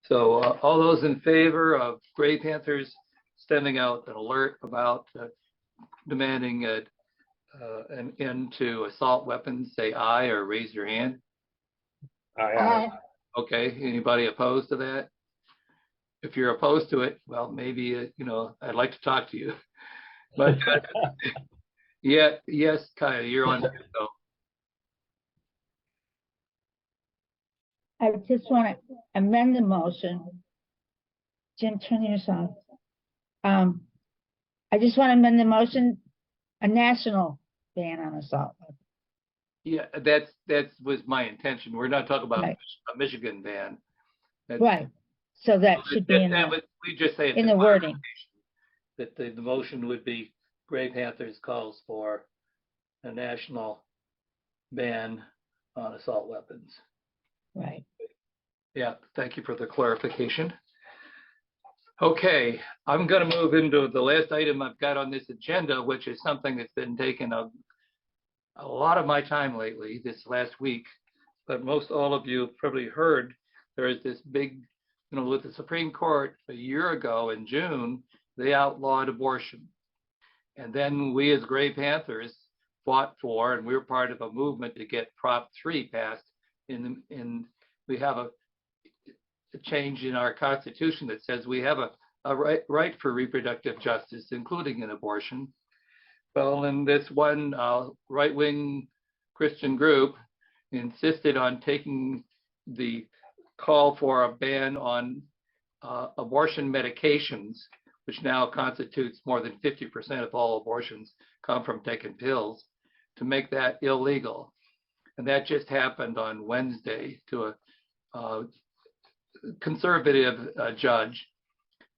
So all those in favor of Gray Panthers sending out an alert about demanding an end to assault weapons, say aye or raise your hand. Aye. Okay, anybody opposed to that? If you're opposed to it, well, maybe, I'd like to talk to you. But yeah, yes, Kaya, you're on. So. I just want to amend the motion. Jim, turn yours on. I just want to amend the motion, a national ban on assault. Yeah, that was my intention. We're not talking about Right. a Michigan ban. Right. So that should be in we just say the wording. that the motion would be Gray Panthers calls for a national ban on assault weapons. Right. Yeah, thank you for the clarification. Okay, I'm going to move into the last item I've got on this agenda, which is something that's been taking a lot of my time lately, this last week. But most all of you have probably heard there is this big, with the Supreme Court a year ago in June, they outlawed abortion. And then we as Gray Panthers fought for, and we were part of a movement to get Prop 3 passed. We have a change in our Constitution that says we have a right for reproductive justice, including an abortion. Well, and this one right-wing Christian group insisted on taking the call for a ban on abortion medications, which now constitutes more than 50% of all abortions come from taking pills, to make that illegal. And that just happened on Wednesday to a conservative judge,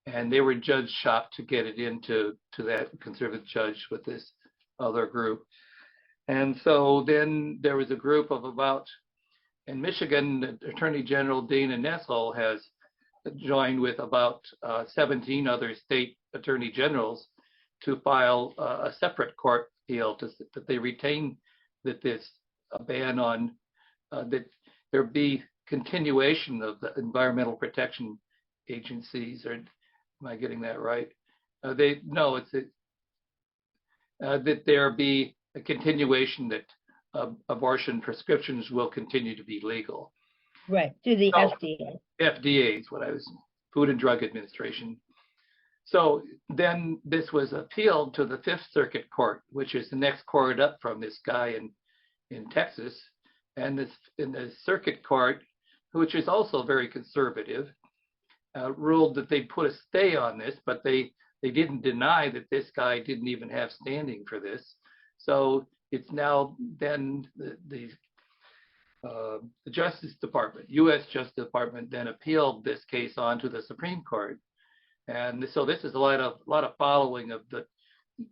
and they were judge shopped to get it into that conservative judge with this other group. And so then there was a group of about, in Michigan, Attorney General Dana Nessel has joined with about 17 other state attorney generals to file a separate court appeal that they retain that this ban on that there be continuation of the environmental protection agencies, or am I getting that right? That there be a continuation that abortion prescriptions will continue to be legal. Right, to the FDA. FDA is what I was, Food and Drug Administration. So then this was appealed to the Fifth Circuit Court, which is the next court up from this guy in Texas. And this in the circuit court, which is also very conservative, ruled that they put a stay on this, but they didn't deny that this guy didn't even have standing for this. So it's now then the Justice Department, U.S. Justice Department, then appealed this case on to the Supreme Court. And so this is a lot of following of the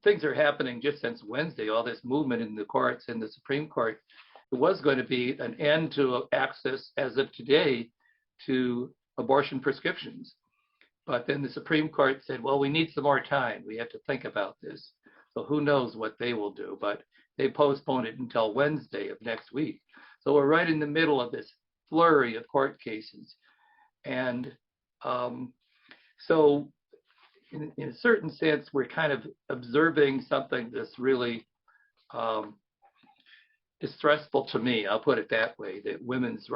things are happening just since Wednesday, all this movement in the courts and the Supreme Court. It was going to be an end to access as of today to abortion prescriptions. But then the Supreme Court said, well, we need some more time. We have to think about this. So who knows what they will do, but they postponed it until Wednesday of next week. So we're right in the middle of this flurry of court cases. And so in a certain sense, we're kind of observing something that's really distressful to me. I'll put it that way, that women's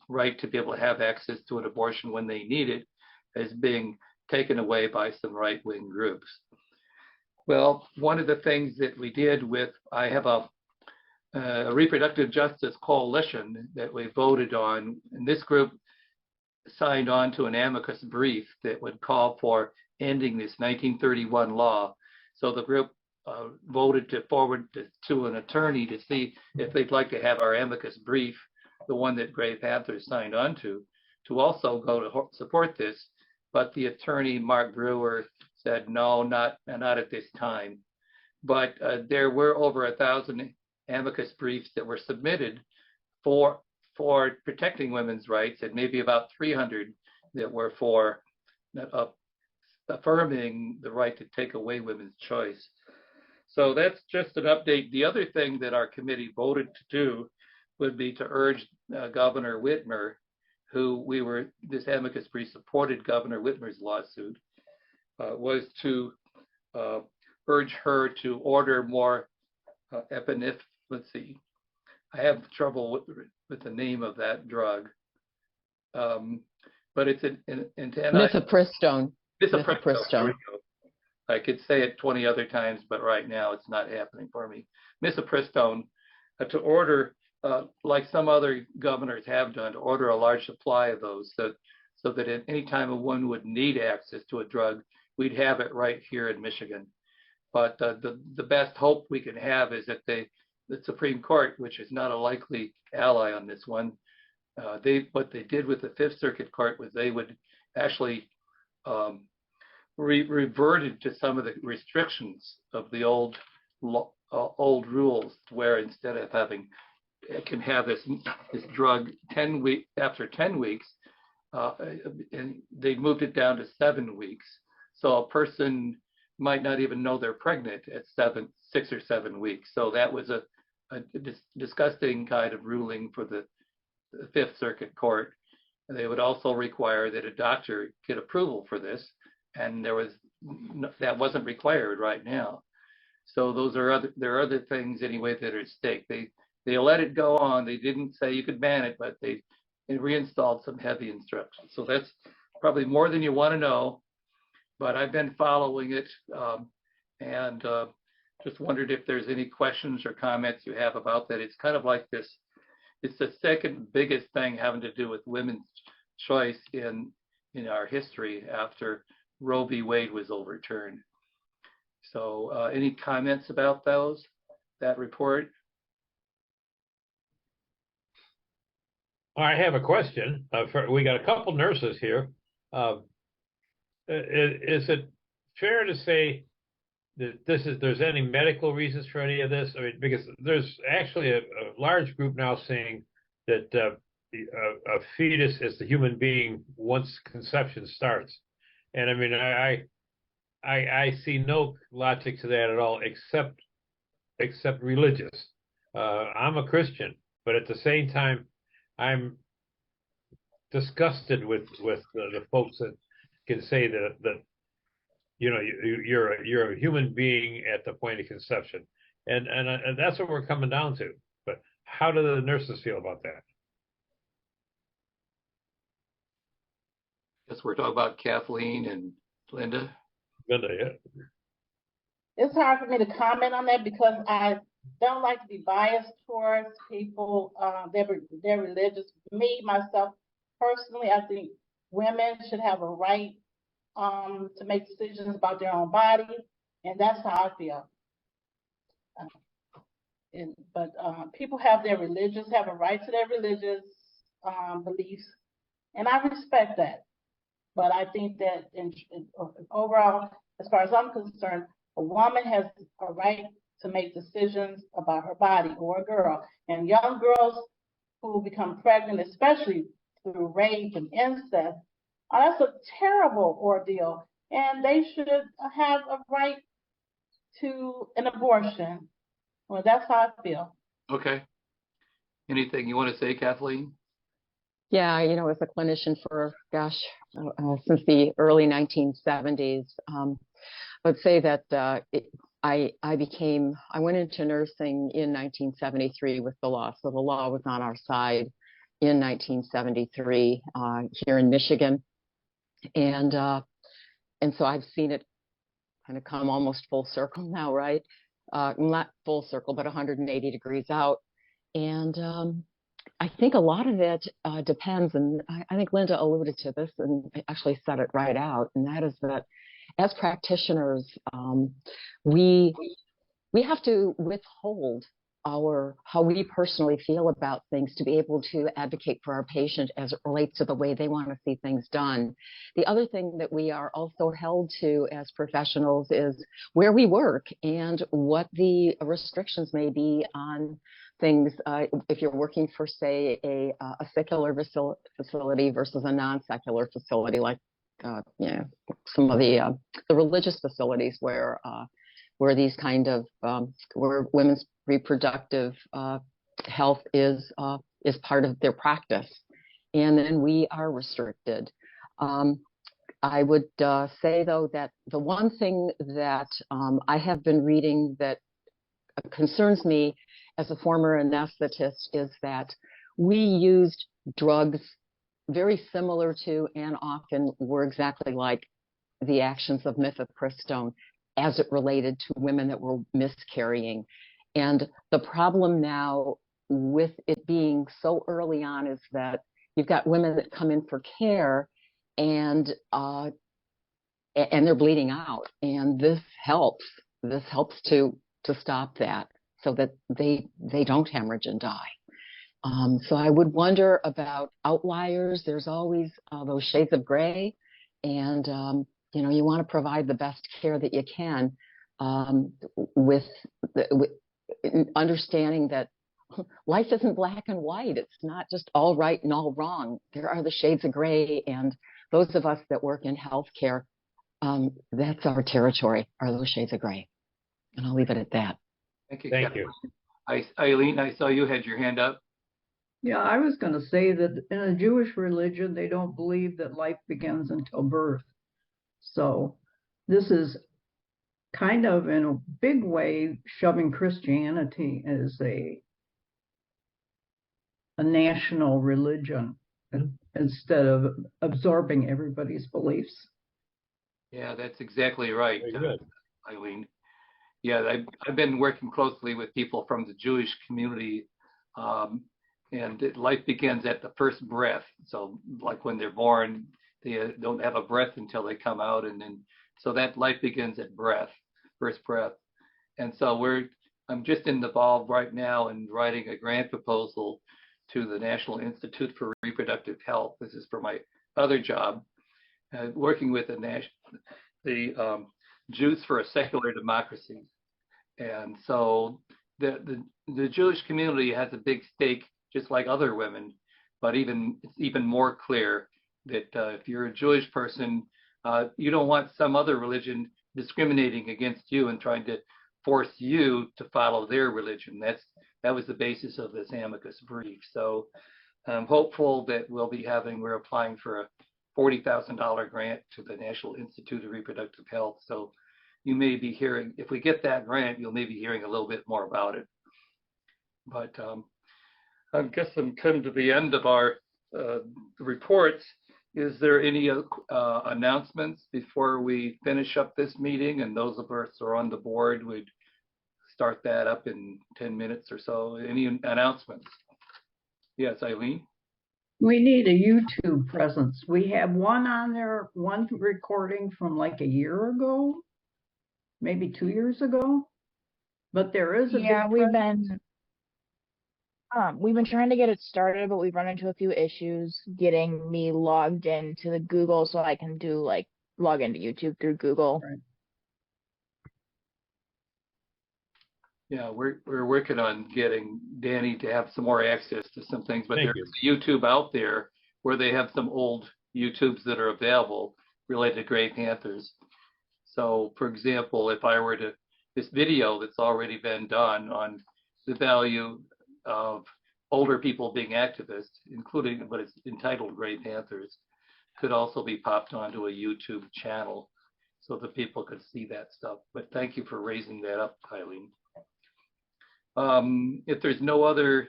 right to be able to have access to an abortion when they need it is being taken away by some right-wing groups. Well, one of the things that we did I have a reproductive justice coalition that we voted on, and this group signed on to an amicus brief that would call for ending this 1931 law. So the group voted to forward to an attorney to see if they'd like to have our amicus brief, the one that Gray Panthers signed on to also go to support this. But the attorney, Mark Brewer, said, no, not at this time. But there were over 1,000 amicus briefs that were submitted for protecting women's rights, and maybe about 300 that were for affirming the right to take away women's choice. So that's just an update. The other thing that our committee voted to do would be to urge Governor Whitmer, this amicus brief supported Governor Whitmer's lawsuit, was to urge her to order more let's see, I have trouble with the name of that drug, but it's an Mifepristone. Mifepristone. I could say it 20 other times, but right now it's not happening for me. Mifepristone, to order, like some other governors have done, to order a large supply of those, so that at any time a woman would need access to a drug, we'd have it right here in Michigan. But the best hope we can have is that the Supreme Court, which is not a likely ally on this one, what they did with the Fifth Circuit Court was they would actually reverted to some of the restrictions of the old rules, where instead of having it can have this drug after 10 weeks, and they moved it down to 7 weeks. So a person might not even know they're pregnant at 6 or 7 weeks. So that was a disgusting kind of ruling for the Fifth Circuit Court. And they would also require that a doctor get approval for this, and that wasn't required right now. So there are other things anyway that are at stake. They let it go on. They didn't say you could ban it, but they reinstalled some heavy instructions. So that's probably more than you want to know, but I've been following it, and just wondered if there's any questions or comments you have about that. It's kind of like this. It's the second biggest thing having to do with women's choice in our history after Roe v. Wade was overturned. So any comments about that report? I have a question. We got a couple nurses here. Is it fair to say that there's any medical reasons for any of this? I mean, because there's actually a large group now saying that a fetus is the human being once conception starts. And I mean, I see no logic to that at all, except religious. I'm a Christian, but at the same time, I'm disgusted with the folks that can say that you're a human being at the point of conception, and that's what we're coming down to. But how do the nurses feel about that? Guess we're talking about Kathleen and Linda. Linda, yeah. It's hard for me to comment on that because I don't like to be biased towards people, they're religious. Me, myself, personally, I think women should have a right to make decisions about their own body, and that's how I feel. But people have a right to their religious beliefs, and I respect that. But I think that overall, as far as I'm concerned, a woman has a right to make decisions about her body, or a girl. And young girls who become pregnant, especially through rape and incest, that's a terrible ordeal. And they should have a right to an abortion. Well, that's how I feel. Okay. Anything you want to say, Kathleen? Yeah, as a clinician for, since the early 1970s, let's say that I went into nursing in 1973 with the law. So the law was on our side in 1973 here in Michigan. And so I've seen it kind of come almost full circle now, right? Not full circle, but 180 degrees out. And I think a lot of it depends, and I think Linda alluded to this and actually said it right out, and that is that as practitioners, we have to withhold how we personally feel about things to be able to advocate for our patient as it relates to the way they want to see things done. The other thing that we are also held to as professionals is where we work and what the restrictions may be on things. If you're working for, say, a secular facility versus a non-secular facility, like some of the religious facilities where these kind of where women's reproductive health is part of their practice, and then we are restricted. I would say though that the one thing that I have been reading that concerns me as a former anesthetist is that we used drugs very similar to and often were exactly like the actions of mifepristone as it related to women that were miscarrying. And the problem now with it being so early on is that you've got women that come in for care and they're bleeding out. And this helps to stop that so that they don't hemorrhage and die. So I would wonder about outliers. There's always those shades of gray. And you want to provide the best care that you can, with understanding that life isn't black and white. It's not just all right and all wrong. There are the shades of gray, and those of us that work in healthcare, that's our territory, are those shades of gray. And I'll leave it at that. Thank you. Thank Kathleen. you. Eileen, I saw you had your hand up. Yeah, I was going to say that in a Jewish religion, they don't believe that life begins until birth. So this is kind of, in a big way, shoving Christianity as a national religion instead of absorbing everybody's beliefs. Yeah, that's exactly right, Very good. Eileen. Yeah, I've been working closely with people from the Jewish community, and life begins at the first breath. So like when they're born, they don't have a breath until they come out, and then so that life begins at breath, first breath. And so I'm just involved right now in writing a grant proposal to the National Institute for Reproductive Health. This is for my other job, working with the Jews for a Secular Democracy. And so the Jewish community has a big stake, just like other women, but it's even more clear that if you're a Jewish person, you don't want some other religion discriminating against you and trying to force you to follow their religion. That was the basis of this amicus brief. So I'm hopeful that we're applying for a $40,000 grant to the National Institute of Reproductive Health. So you may be hearing, if we get that grant, you'll maybe hearing a little bit more about it. But I guess I'm coming to the end of our reports. Is there any announcements before we finish up this meeting? And those of us who are on the board would start that up in 10 minutes or so. Any announcements? Yes, Eileen? We need a YouTube presence. We have one on there, one recording from like a year ago, maybe 2 years ago. But there is a Yeah, big we've been trying to get it started, but we've run into a few issues getting me logged into the Google so I can log into YouTube through Google. Right. Yeah, we're working on getting Danny to have some more access to some things, but Thank there's YouTube out there where they have some old YouTubes that are available related to Gray Panthers. So, for example, if I were this video that's already been done on the value of older people being activists, including what is entitled Gray Panthers, could also be popped onto a YouTube channel so that people could see that stuff. But thank you for raising that up, Eileen. If there's no other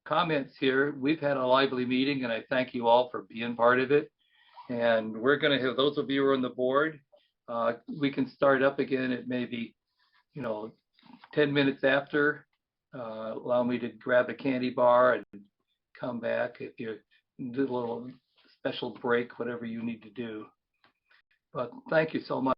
comments here, we've had a lively meeting, and I thank you all for being part of it. And we're going to have those of you who are on the board, we can start up again at maybe, 10 minutes after. Allow me to grab a candy bar and come back if you do a little special break, whatever you need to do. But thank you so much.